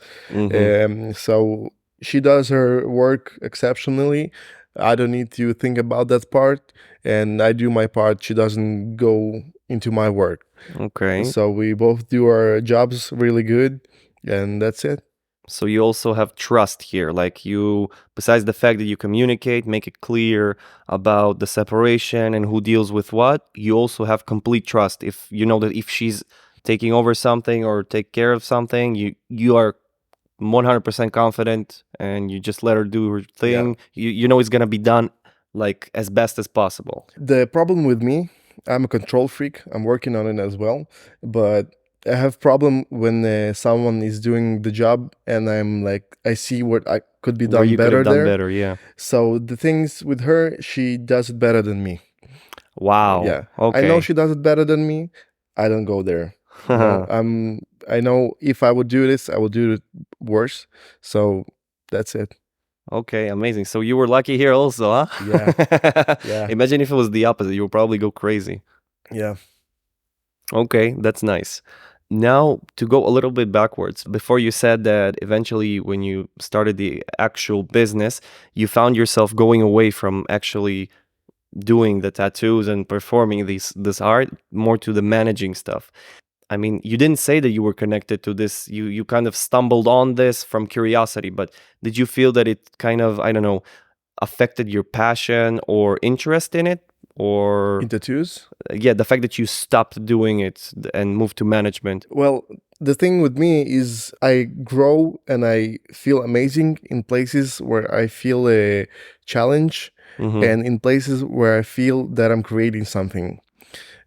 So she does her work exceptionally. I don't need to think about that part, and I do my part. She doesn't go into my work. Okay. So we both do our jobs really good, and that's it. So you also have trust here, like you, besides the fact that you communicate, make it clear about the separation and who deals with what, you also have complete trust. If you know that if she's taking over something or take care of something, you are 100% confident and you just let her do her thing. You know it's gonna be done like as best as possible. The problem with me, I'm a control freak. I'm working on it as well, but I have problem when someone is doing the job and I'm like, I see what I could be Where done you could better have done there. better, yeah. So the things with her, she does it better than me. Wow. Yeah. Okay. I know she does it better than me. I don't go there. I know if I would do this, I would do it worse. So that's it. Okay, amazing. So you were lucky here also, huh? Yeah. Imagine if it was the opposite. You would probably go crazy. Yeah. Okay, that's nice. Now, to go a little bit backwards, before you said that eventually when you started the actual business, you found yourself going away from actually doing the tattoos and performing this art, more to the managing stuff. I mean, you didn't say that you were connected to this. You kind of stumbled on this from curiosity, but did you feel that it kind of, I don't know, affected your passion or interest in it? Or In tattoos? yeah, the fact that you stopped doing it and moved to management. Well, the thing with me is I grow and I feel amazing in places where I feel a challenge and in places where I feel that I'm creating something.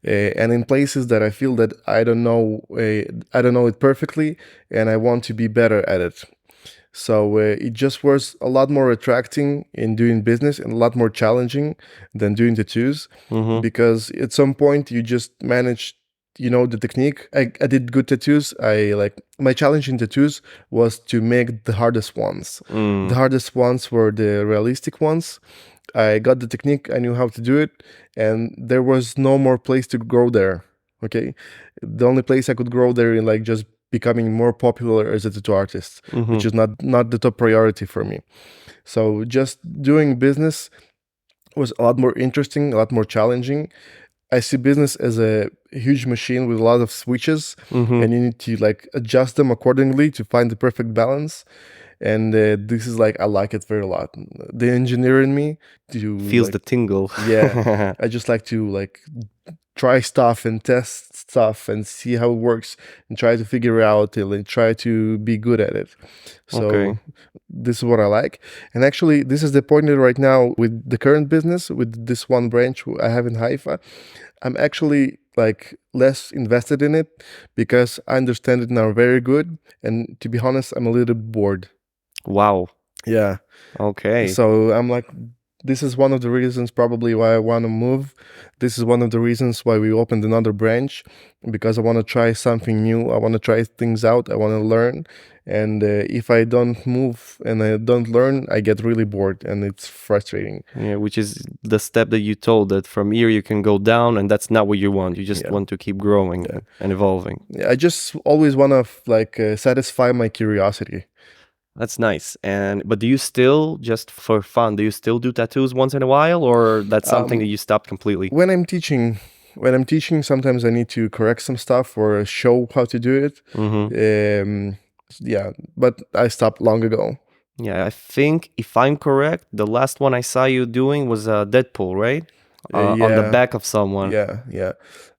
And in places that I feel that I don't know it perfectly and I want to be better at it. So it just was a lot more attracting in doing business and a lot more challenging than doing tattoos because at some point you just managed, the technique. I did good tattoos. My challenge in tattoos was to make the hardest ones. The hardest ones were the realistic ones. I got the technique, I knew how to do it, and there was no more place to grow there. Okay, the only place I could grow there in like just becoming more popular as a tattoo artist, which is not the top priority for me. So just doing business was a lot more interesting, a lot more challenging. I see business as a huge machine with a lot of switches, and you need to like adjust them accordingly to find the perfect balance. And this is like I like it very a lot. The engineer in me Feels the tingle. Yeah, I just like to like try stuff and test stuff and see how it works and try to figure it out and try to be good at it. So this is what I like. And actually, this is the point right now with the current business, with this one branch I have in Haifa. I'm actually like less invested in it because I understand it now very good. And to be honest, I'm a little bored. Wow. Yeah. Okay. So I'm like, this is one of the reasons probably why I want to move. This is one of the reasons why we opened another branch, because I want to try something new. I want to try things out. I want to learn. And if I don't move and I don't learn, I get really bored and it's frustrating. Yeah, which is the step that you told, that from here you can go down, and that's not what you want. You just Yeah. want to keep growing and evolving. Yeah, I just always want to like satisfy my curiosity. That's nice. But do you still, just for fun, do you still do tattoos once in a while, or that's something that you stopped completely? When I'm teaching, sometimes I need to correct some stuff or show how to do it. Yeah, but I stopped long ago. Yeah, I think if I'm correct, the last one I saw you doing was Deadpool, right? On the Yeah, back of someone. yeah.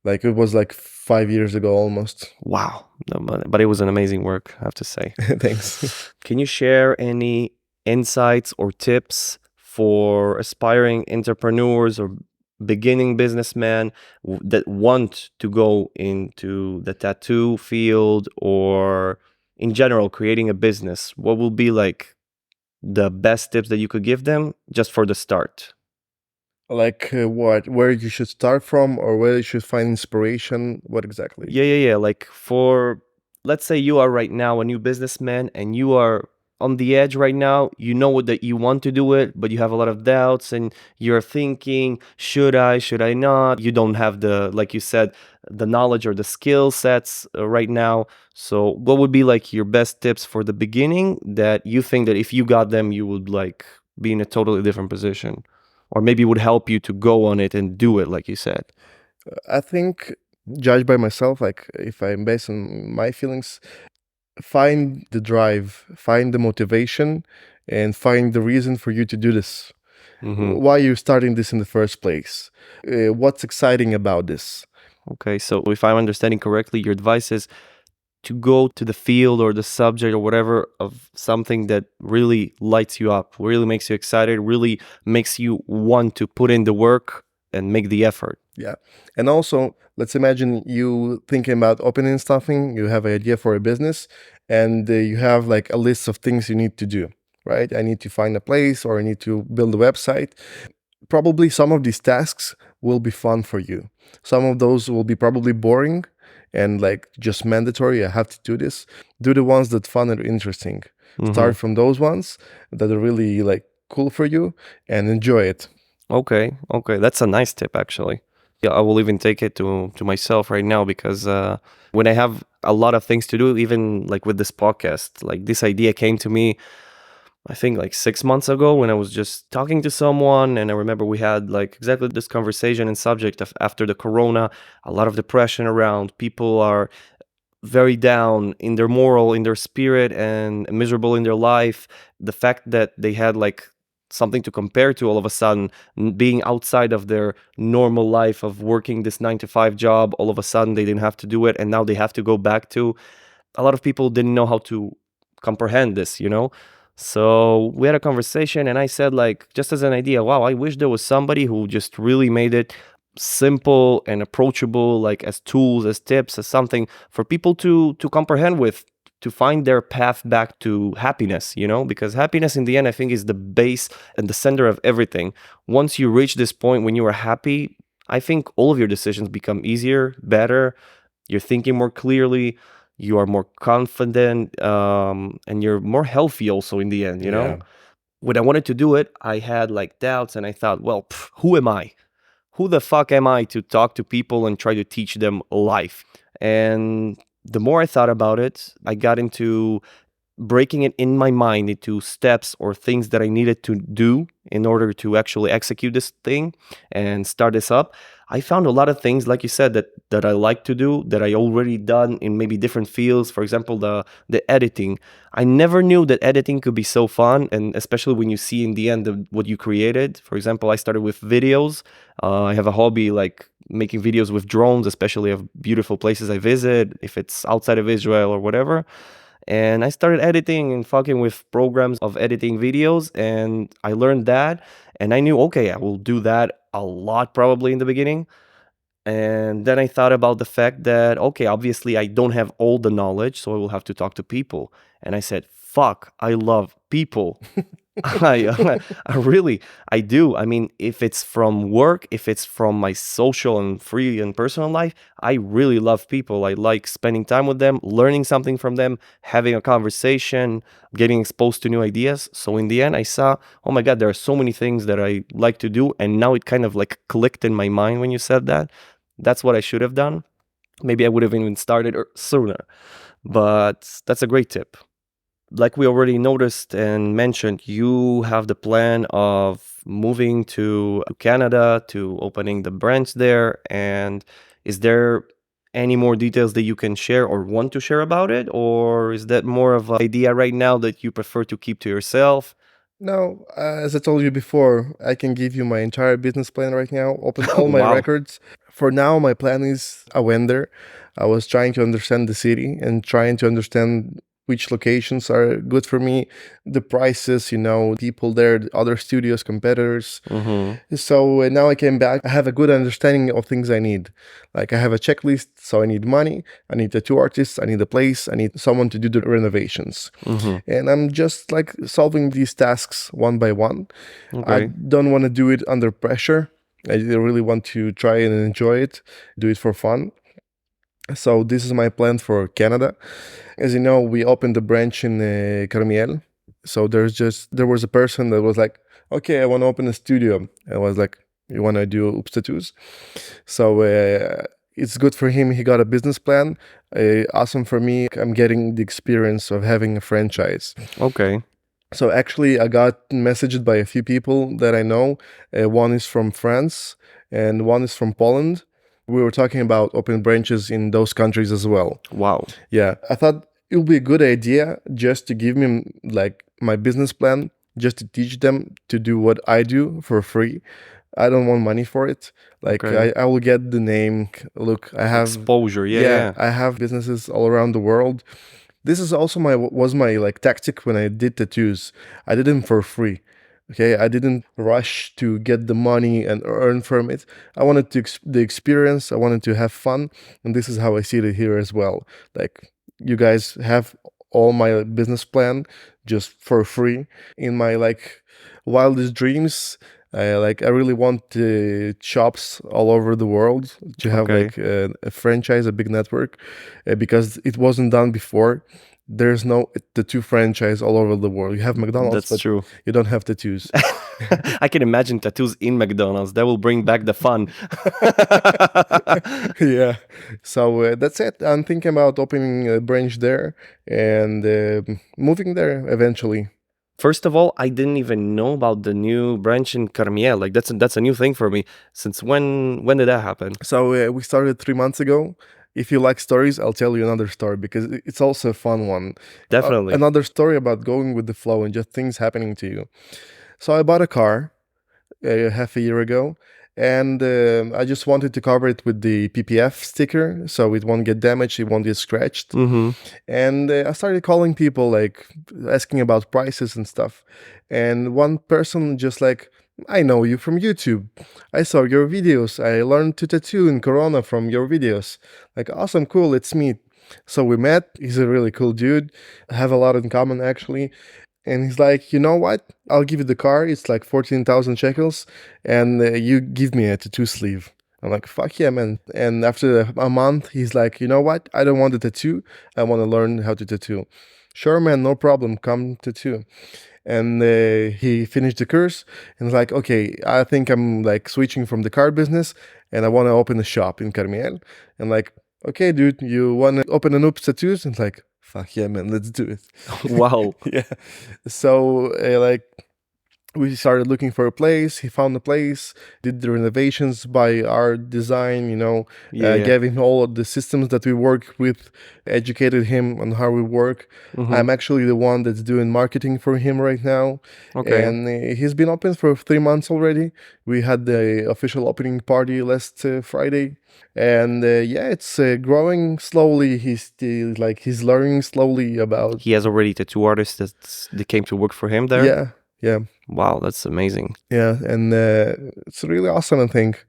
Like it was like 5 years ago almost. Wow. No, but it was an amazing work, I have to say. Thanks. Can you share any insights or tips for aspiring entrepreneurs or beginning businessmen that want to go into the tattoo field, or in general creating a business? What will be like the best tips that you could give them just for the start? Like what? Where you should start from, or where you should find inspiration? What exactly? Yeah. Like, for, let's say you are right now a new businessman and you are on the edge right now. You know that you want to do it, but you have a lot of doubts and you're thinking, should I not? You don't have the, like you said, the knowledge or the skill sets right now. So what would be like your best tips for the beginning that you think that if you got them, you would like be in a totally different position, or maybe would help you to go on it and do it, like you said? I think, judged by myself, like if I'm based on my feelings, find the drive, find the motivation, and find the reason for you to do this. Why you're starting this in the first place? What's exciting about this? Okay, so if I'm understanding correctly, your advice is to go to the field or the subject or whatever of something that really lights you up, really makes you excited, really makes you want to put in the work and make the effort. Yeah. And also, let's imagine you thinking about opening something, you have an idea for a business, and you have like a list of things you need to do, right? I need to find a place, or I need to build a website. Probably some of these tasks will be fun for you. Some of those will be probably boring and like just mandatory. I have to do this. Do the ones that fun and interesting. Start from those ones that are really like cool for you and enjoy it. Okay, that's a nice tip, actually. Yeah, I will even take it to myself right now, because when I have a lot of things to do, even like with this podcast, like this idea came to me, I think like 6 months ago, when I was just talking to someone, and I remember we had like exactly this conversation and subject of after the corona, a lot of depression around. People are very down in their moral, in their spirit, and miserable in their life. The fact that they had like something to compare to all of a sudden, being outside of their normal life of working this 9 to 5 job, all of a sudden they didn't have to do it, and now they have to go back to. A lot of people didn't know how to comprehend this, you know? So we had a conversation, and I said, like, just as an idea, wow, I wish there was somebody who just really made it simple and approachable, like as tools, as tips, as something for people to comprehend with, to find their path back to happiness, you know? Because happiness in the end, I think, is the base and the center of everything. Once you reach this point when you are happy, I think all of your decisions become easier, better. You're thinking more clearly, you are more confident, and you're more healthy also in the end, you know? Yeah. When I wanted to do it, I had like doubts, and I thought, well, who am I? Who the fuck am I to talk to people and try to teach them life? And the more I thought about it, I got into breaking it in my mind into steps or things that I needed to do in order to actually execute this thing and start this up. I found a lot of things, like you said, that I like to do, that I already done in maybe different fields. For example, the editing. I never knew that editing could be so fun, and especially when you see in the end what you created. For example, I started with videos. I have a hobby like making videos with drones, especially of beautiful places I visit, if it's outside of Israel or whatever. And I started editing and fucking with programs of editing videos, and I learned that, and I knew, okay, I will do that a lot probably in the beginning. And then I thought about the fact that, okay, obviously I don't have all the knowledge, so I will have to talk to people. And I said, fuck, I love people. I really, I do. I mean, if it's from work, if it's from my social and free and personal life, I really love people. I like spending time with them, learning something from them, having a conversation, getting exposed to new ideas. So in the end, I saw, oh my God, there are so many things that I like to do. And now it kind of like clicked in my mind when you said that. That's what I should have done. Maybe I would have even started sooner. But that's a great tip. Like we already noticed and mentioned, you have the plan of moving to Canada, to opening the branch there. And is there any more details that you can share or want to share about it? Or is that more of an idea right now that you prefer to keep to yourself? No, as I told you before, I can give you my entire business plan right now, open all my Wow. records. For now, my plan is I went there. I was trying to understand the city and trying to understand which locations are good for me, the prices, people there, the other studios, competitors. So now I came back. I have a good understanding of things I need. Like I have a checklist. So I need money. I need the two artists. I need a place. I need someone to do the renovations. And I'm just like solving these tasks one by one. I Okay. don't want to do it under pressure. I really want to try and enjoy it, do it for fun. So this is my plan for Canada. As you know, we opened a branch in Carmiel. So there was a person that was like, okay, I want to open a studio. I was like, you want to do oops tattoos? So it's good for him. He got a business plan. Awesome for me. I'm getting the experience of having a franchise. Okay. So actually, I got messaged by a few people that I know. One is from France and one is from Poland. We were talking about open branches in those countries as well. Wow. Yeah, I thought it would be a good idea just to give me like my business plan, just to teach them to do what I do for free. I don't want money for it. Like Okay. I will get the name. Look, I have Exposure. Yeah. I have businesses all around the world. This is also my like tactic when I did tattoos. I did them for free. Okay, I didn't rush to get the money and earn from it. I wanted the experience. I wanted to have fun, and this is how I see it here as well. Like you guys have all my business plan just for free. In my like wildest dreams, I really want shops all over the world to have Okay. like a franchise, a big network, because it wasn't done before. There's no tattoo franchise all over the world. You have McDonald's, That's but true. you don't have tattoos. I can imagine tattoos in McDonald's. That will bring back the fun. Yeah. So that's it. I'm thinking about opening a branch there and moving there eventually. First of all, I didn't even know about the new branch in Carmiel. Like that's a new thing for me. Since when did that happen? So we started 3 months ago. If you like stories, I'll tell you another story because it's also a fun one. Definitely. Another story about going with the flow and just things happening to you. So I bought a car half a year ago, and I just wanted to cover it with the PPF sticker so it won't get damaged, it won't get scratched. Mm-hmm. And I started calling people, like asking about prices and stuff. And one person just like, I know you from YouTube. I saw your videos. I learned to tattoo in Corona from your videos. Like, awesome, cool, let's meet. So we met. He's a really cool dude. Have a lot in common, actually. And he's like, you know what? I'll give you the car. It's like 14,000 shekels. And you give me a tattoo sleeve. I'm like, fuck yeah, man. And after a month, he's like, you know what? I don't want a tattoo. I want to learn how to tattoo. Sure, man, no problem. Come tattoo. And he finished the course and was like, okay, I think I'm like switching from the car business and I want to open a shop in Carmiel. And like, okay, dude, you want to open an Oops Tattoos? And like, fuck yeah, man, let's do it. Wow. Yeah. So like we started looking for a place. He found a place, did the renovations by our design, Yeah. gave him all of the systems that we work with, educated him on how we work. Mhm. I'm actually the one that's doing marketing for him right now. Okay. And he's been open for 3 months already. We had the official opening party last Friday. And yeah, it's growing slowly. He's still like, he's learning slowly about. He has already tattoo artists that came to work for him there. Yeah. Yeah. Wow, that's amazing. Yeah, and it's really awesome, I think.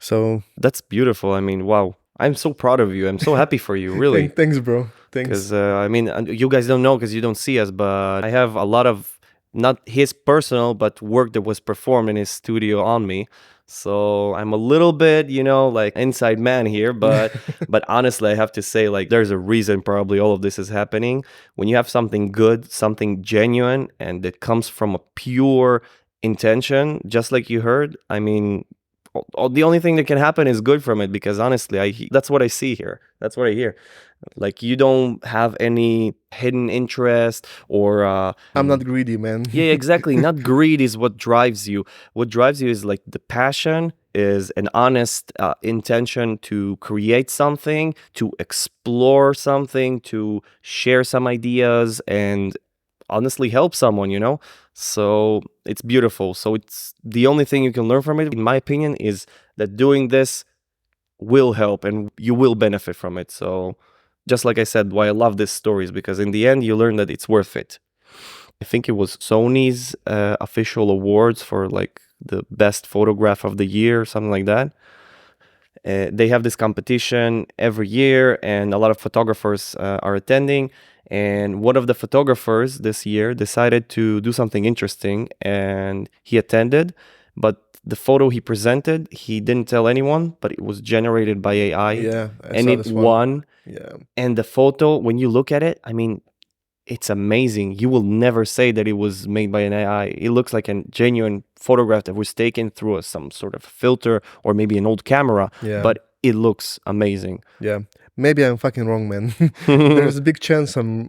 So That's beautiful. I mean, wow. I'm so proud of you. I'm so happy for you, really. thanks, bro. Thanks. Because, I mean, you guys don't know because you don't see us, but I have a lot of, not his personal, but work that was performed in his studio on me. So I'm a little bit, like inside man here, but honestly, I have to say, like, there's a reason probably all of this is happening. When you have something good, something genuine, and it comes from a pure intention, just like you heard, I mean, the only thing that can happen is good from it, because honestly, that's what I see here. That's what I hear. Like, you don't have any hidden interest or I'm not greedy, man. yeah, exactly. Not greed is what drives you. What drives you is like the passion, is an honest intention to create something, to explore something, to share some ideas, and honestly help someone. So it's beautiful. So it's the only thing you can learn from it, in my opinion, is that doing this will help and you will benefit from it. So just like I said, why I love these stories, because in the end you learn that it's worth it. I think it was Sony's official awards for like the best photograph of the year, something like that. They have this competition every year, and a lot of photographers are attending. And one of the photographers this year decided to do something interesting, and he attended. But the photo he presented, he didn't tell anyone, but it was generated by AI. Yeah, and saw it this one. won. Yeah. And the photo, when you look at it, I mean, it's amazing. You will never say that it was made by an AI. It looks like a genuine photograph that was taken through some sort of filter or maybe an old camera, Yeah. but it looks amazing. Yeah. Maybe I'm fucking wrong, man. There's a big chance I'm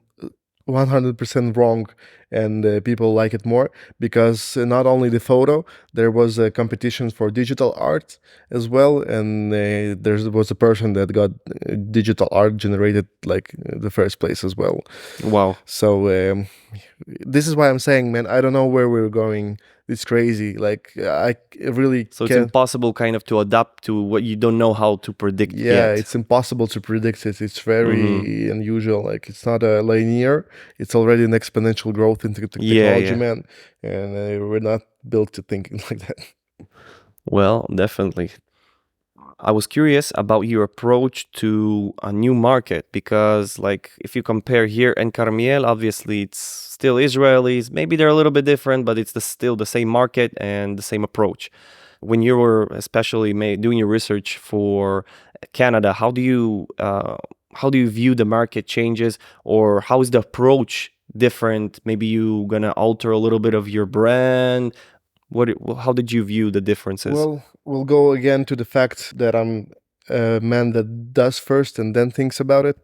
100% wrong, and people like it more, because not only the photo, there was a competition for digital art as well, and there was a person that got digital art generated like the first place as well. Wow. So this is why I'm saying, man, I don't know where we're going. It's crazy. Like, I really So it's can't. impossible kind of to adapt to what you don't know how to predict Yeah, yet. it's impossible to predict it. It's very unusual. Like, it's not a linear. It's already an exponential growth into technology, yeah. man. And we're not built to think like that. Well, definitely. I was curious about your approach to a new market, because like if you compare here and Carmiel, obviously it's still Israelis. Maybe they're a little bit different, but it's still the same market and the same approach. When you were especially doing your research for Canada, how do you view the market changes, or how is the approach different? Maybe you gonna alter a little bit of your brand. How did you view the differences? Well, we'll go again to the fact that I'm a man that does first and then thinks about it.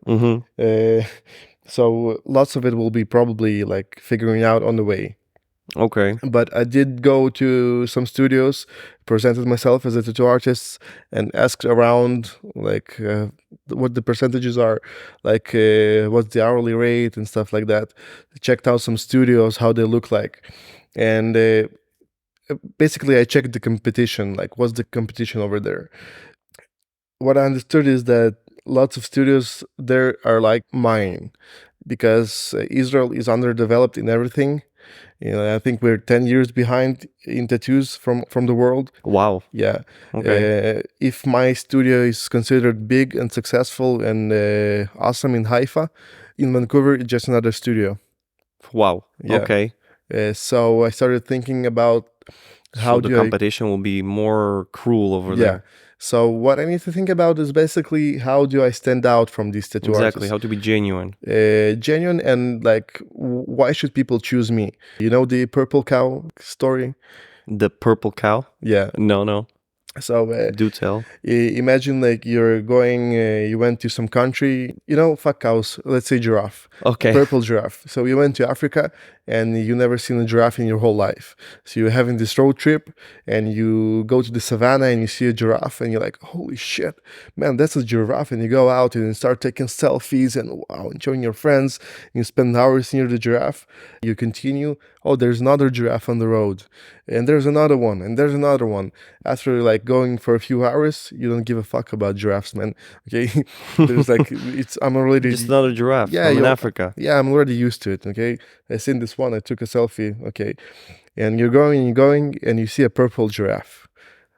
So lots of it will be probably like figuring out on the way. Okay. But I did go to some studios, presented myself as a tattoo artist, and asked around like what the percentages are, like what's the hourly rate and stuff like that. Checked out some studios, how they look like, and basically I checked the competition, like what's the competition over there. What I understood is that lots of studios there are like mine, because Israel is underdeveloped in everything. I think we're 10 years behind in tattoos from the world. Wow. Yeah. Okay. If my studio is considered big and successful and awesome in Haifa, in Vancouver, it's just another studio. Wow. Yeah. Okay. So I started thinking about how the competition will be more cruel over there. Yeah. So what I need to think about is basically how do I stand out from these tattoo Exactly. artists? How to be genuine. Genuine, and like, why should people choose me? You know the purple cow story? The purple cow? Yeah. No. So do tell. Imagine like you're going, you went to some country, fuck cows, let's say giraffe. Okay. Purple giraffe. So you went to Africa and you never seen a giraffe in your whole life. So you're having this road trip and you go to the savannah and you see a giraffe and you're like, holy shit, man, that's a giraffe. And you go out and you start taking selfies and wow, enjoying your friends. You spend hours near the giraffe. You continue, oh, there's another giraffe on the road. And there's another one, and there's another one. After like going for a few hours, you don't give a fuck about giraffes, man. Okay, there's like I'm already just another giraffe. Yeah, from Africa. Yeah, I'm already used to it. Okay, I seen this one. I took a selfie. Okay, and you're going, and you see a purple giraffe.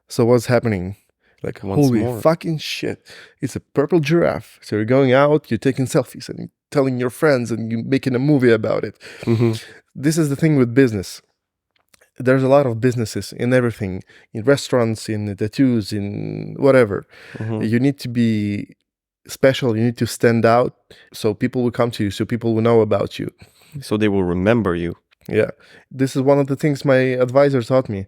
So what's happening? Like, Once holy more. fucking shit. It's a purple giraffe. So you're going out, you're taking selfies and you're telling your friends and you're making a movie about it. Hmm. This is the thing with business. There's a lot of businesses in everything, in restaurants, in tattoos, in whatever. Hmm. You need to be special. You need to stand out so people will come to you, so people will know about you. So they will remember you. Yeah. This is one of the things my advisor taught me.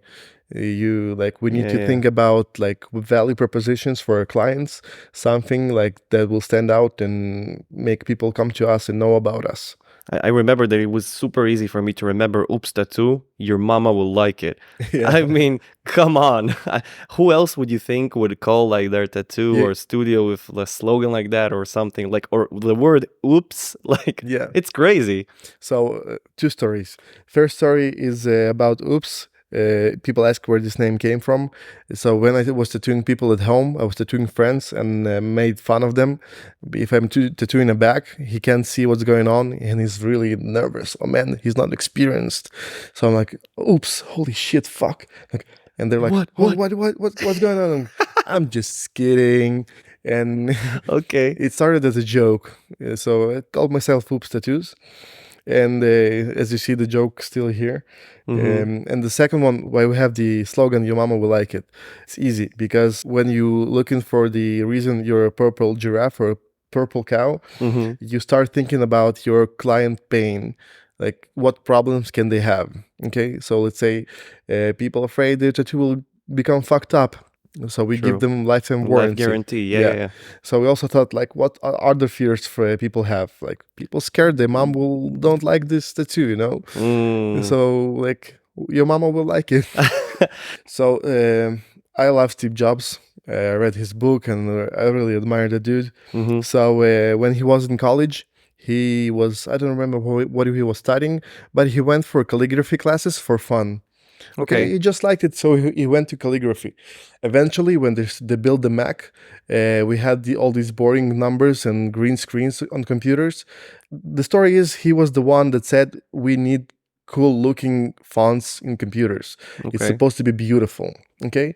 We need to Yeah. think about like value propositions for our clients, something like that will stand out and make people come to us and know about us. I remember that it was super easy for me to remember, oops, tattoo, your mama will like it. Yeah. I mean, come on. Who else would you think would call like their tattoo Yeah. or studio with a slogan like that or something like, or the word oops, like, Yeah. it's crazy. So, two stories. First story is about Oops. People ask where this name came from. So when I was tattooing people at home, I was tattooing friends and made fun of them. If I'm tattooing a back, he can't see what's going on and he's really nervous. Oh man, he's not experienced. So I'm like, oops, holy shit, fuck. Like, and they're like, what's going on? I'm just kidding. And Okay. it started as a joke. So I called myself Oops Tattoos. And as you see, the joke still here. And the second one, why we have the slogan, your mama will like it. It's easy because when you looking for the reason you're a purple giraffe or a purple cow, you start thinking about your client pain. Like what problems can they have? Okay, so let's say people afraid their tattoo will become fucked up. So we True. give them lifetime Life warranty. guarantee. Yeah. So we also thought like, what are other fears for people have? Like people scared their mom will don't like this tattoo, you know. Mm. So like your mama will like it. So I love Steve Jobs. I read his book and I really admire the dude. So when he was in college, he was, I don't remember what he was studying, but he went for calligraphy classes for fun. Okay, he just liked it, so he went to calligraphy. Eventually, when they built the Mac, we had all these boring numbers and green screens on computers. The story is he was the one that said we need cool-looking fonts in computers. It's Okay. supposed to be beautiful. Okay,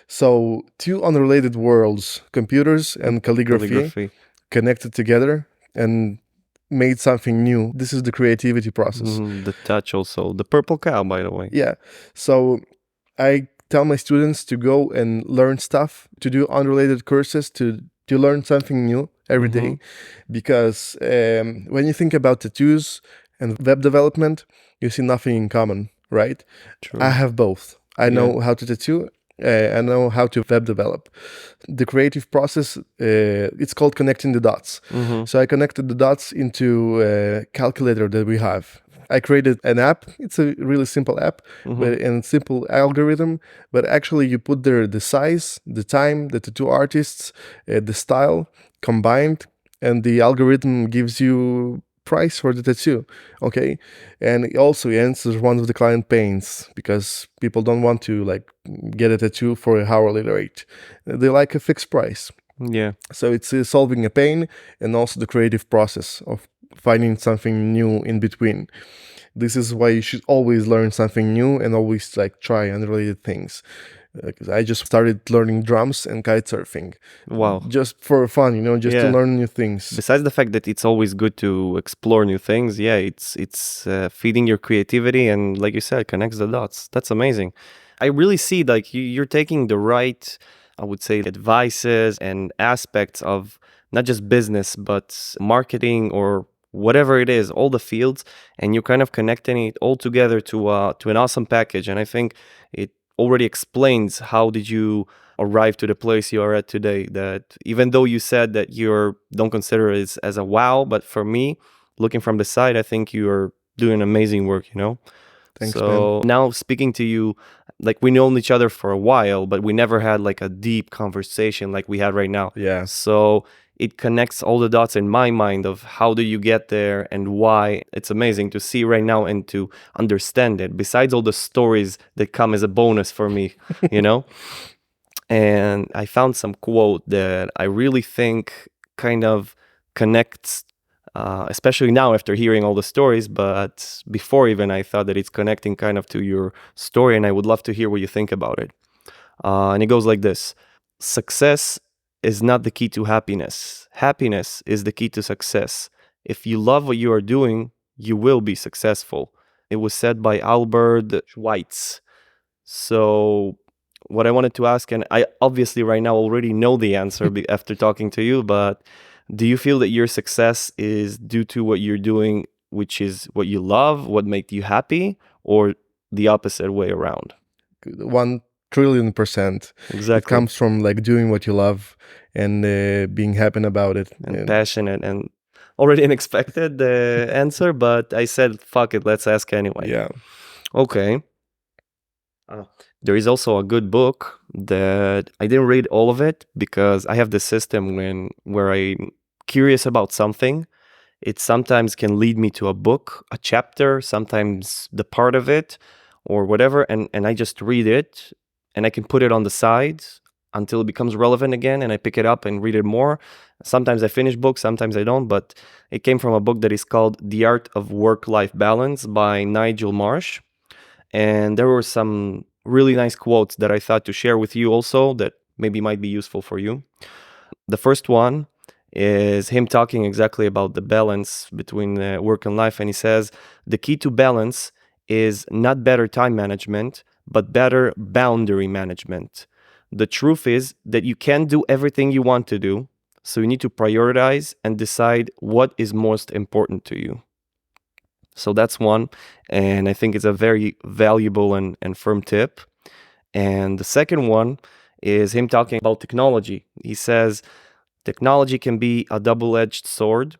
so two unrelated worlds, computers and calligraphy, connected together and made something new. This is the creativity process. The touch also. The purple cow, by the way. Yeah. So I tell my students to go and learn stuff, to do unrelated courses, to learn something new every day. Because when you think about tattoos and web development, you see nothing in common, right? True. I have both. I know how to tattoo. I know how to web develop. The creative process, it's called connecting the dots. So I connected the dots into a calculator that we have. I created an app. It's a really simple app and simple algorithm. But actually, you put there the size, the time, the tattoo artists, the style combined, and the algorithm gives you price for the tattoo. Okay, and it also answers one of the client pains because people don't want to like get a tattoo for a hourly rate. They like a fixed price. Yeah. So it's solving a pain and also the creative process of finding something new in between. This is why you should always learn something new and always like try unrelated things. Because I just started learning drums and kite surfing. Wow. Just for fun, just to learn new things. Besides the fact that it's always good to explore new things, it's feeding your creativity and, like you said, connects the dots. That's amazing. I really see like you're taking the right, I would say, advices and aspects of not just business, but marketing or whatever it is, all the fields, and you're kind of connecting it all together to an awesome package. And I think it already explains how did you arrive to the place you are at today. That even though you said that you don't consider it as a wow, but for me, looking from the side, I think you're doing amazing work, Thanks, so man. now speaking to you, like we known each other for a while, but we never had like a deep conversation like we had right now. Yeah. So it connects all the dots in my mind of how do you get there and why. It's amazing to see right now and to understand it, besides all the stories that come as a bonus for me, And I found some quote that I really think kind of connects, especially now after hearing all the stories, but before even I thought that it's connecting kind of to your story, and I would love to hear what you think about it. And it goes like this. success is not the key to happiness. Happiness is the key to success. If you love what you are doing, you will be successful. It was said by Albert Schweitz. So, what I wanted to ask, and I obviously right now already know the answer after talking to you, but do you feel that your success is due to what you're doing, which is what you love, what makes you happy, or the opposite way around? 1,000,000,000,000%. It Exactly. comes from like doing what you love and being happy about it. And passionate, and already an expected answer, but I said, fuck it, let's ask anyway. Yeah. Okay. There is also a good book that I didn't read all of it because I have this system where I'm curious about something. It sometimes can lead me to a book, a chapter, sometimes the part of it or whatever, and I just read it and I can put it on the side until it becomes relevant again, and I pick it up and read it more. Sometimes I finish books, sometimes I don't, but it came from a book that is called The Art of Work-Life Balance by Nigel Marsh. And there were some really nice quotes that I thought to share with you also that maybe might be useful for you. The first one is him talking exactly about the balance between work and life. And he says, the key to balance is not better time management, but better boundary management. The truth is that you can't do everything you want to do. So you need to prioritize and decide what is most important to you. So that's one, and I think it's a very valuable and firm tip. And the second one is him talking about technology. He says, technology can be a double-edged sword.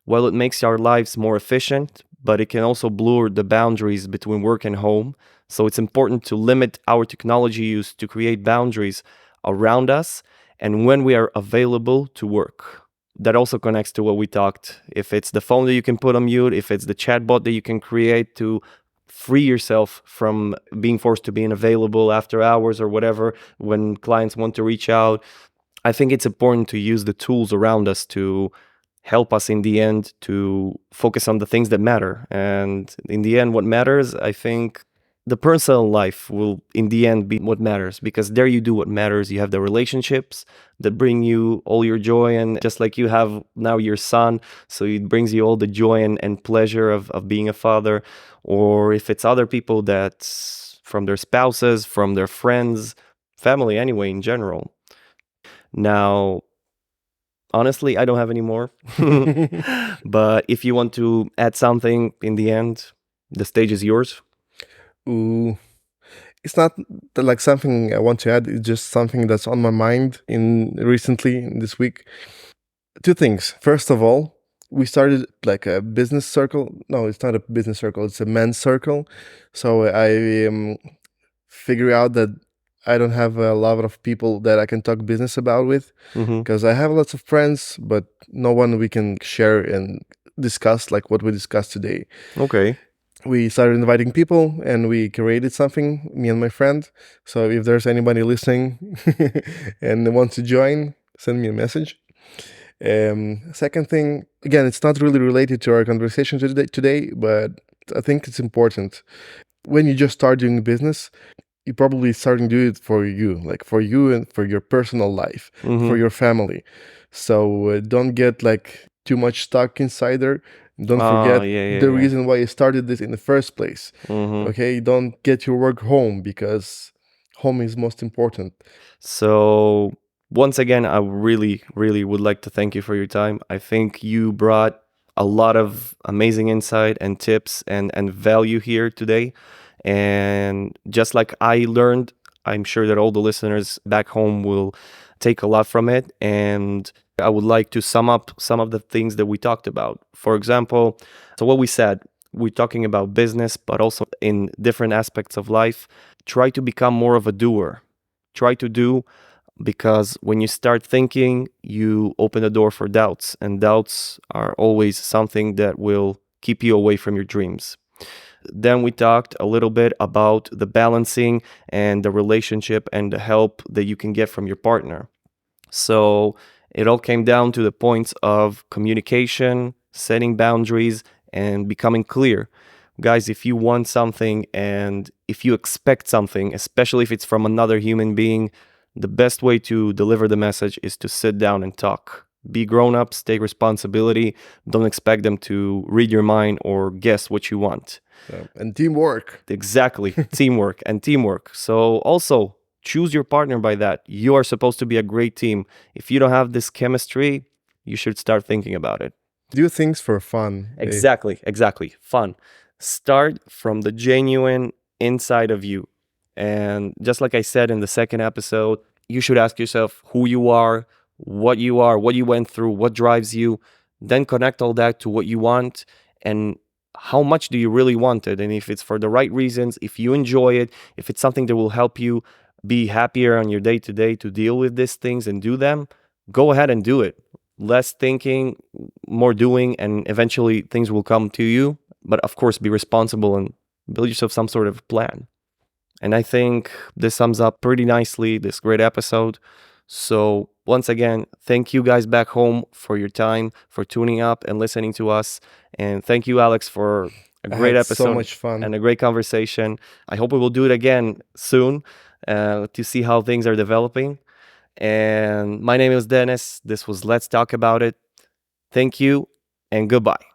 Well, it makes our lives more efficient, but it can also blur the boundaries between work and home. So it's important to limit our technology use to create boundaries around us and when we are available to work. That also connects to what we talked. If it's the phone that you can put on mute, if it's the chatbot that you can create to free yourself from being forced to be unavailable after hours or whatever when clients want to reach out, I think it's important to use the tools around us to help us in the end to focus on the things that matter. And in the end, what matters, I think the personal life will in the end be what matters, because there you do what matters. You have the relationships that bring you all your joy, and just like you have now your son, so it brings you all the joy and pleasure of being a father. Or if it's other people, that's from their spouses, from their friends, family anyway in general. Now, honestly, I don't have any more. But if you want to add something in the end, the stage is yours. Ooh. It's not like something I want to add. It's just something that's on my mind recently this week. Two things. First of all, we started like a business circle. No, it's not a business circle. It's a men's circle. So I figure out that I don't have a lot of people that I can talk business about with, because I have lots of friends, but no one we can share and discuss like what we discussed today. Okay. We started inviting people and we created something, me and my friend. So if there's anybody listening and wants to join, send me a message. Second thing, again, it's not really related to our conversation today, but I think it's important. When you just start doing business, you probably starting to do it for you, like for you and for your personal life, for your family. So don't get like too much stuck inside there. Don't forget the reason why you started this in the first place. Okay, don't get your work home, because home is most important. So once again, I really, really would like to thank you for your time. I think you brought a lot of amazing insight and tips and value here today. And just like I learned, I'm sure that all the listeners back home will take a lot from it. And I would like to sum up some of the things that we talked about. For example, so what we said, we're talking about business, but also in different aspects of life. Try to become more of a doer. Try to do, because when you start thinking, you open the door for doubts, and doubts are always something that will keep you away from your dreams. Then we talked a little bit about the balancing and the relationship and the help that you can get from your partner. So it all came down to the points of communication, setting boundaries, and becoming clear. Guys, if you want something and if you expect something, especially if it's from another human being, the best way to deliver the message is to sit down and talk. Be grown-ups, take responsibility. Don't expect them to read your mind or guess what you want. And teamwork. Exactly. Teamwork and teamwork. So also choose your partner by that. You are supposed to be a great team. If you don't have this chemistry, you should start thinking about it. Do things for fun. Exactly. Fun. Start from the genuine inside of you. And just like I said in the second episode, you should ask yourself who you are, what you went through, what drives you. Then connect all that to what you want and how much do you really want it. And if it's for the right reasons, if you enjoy it, if it's something that will help you be happier on your day-to-day to deal with these things and do them, go ahead and do it. Less thinking, more doing, and eventually things will come to you. But of course, be responsible and build yourself some sort of plan. And I think this sums up pretty nicely this great episode. So once again, thank you guys back home for your time, for tuning up and listening to us. And thank you, Alex, for a great episode. So much fun. And a great conversation. I hope we will do it again soon to see how things are developing. And my name is Dennis. This was Let's Talk About It. Thank you and goodbye.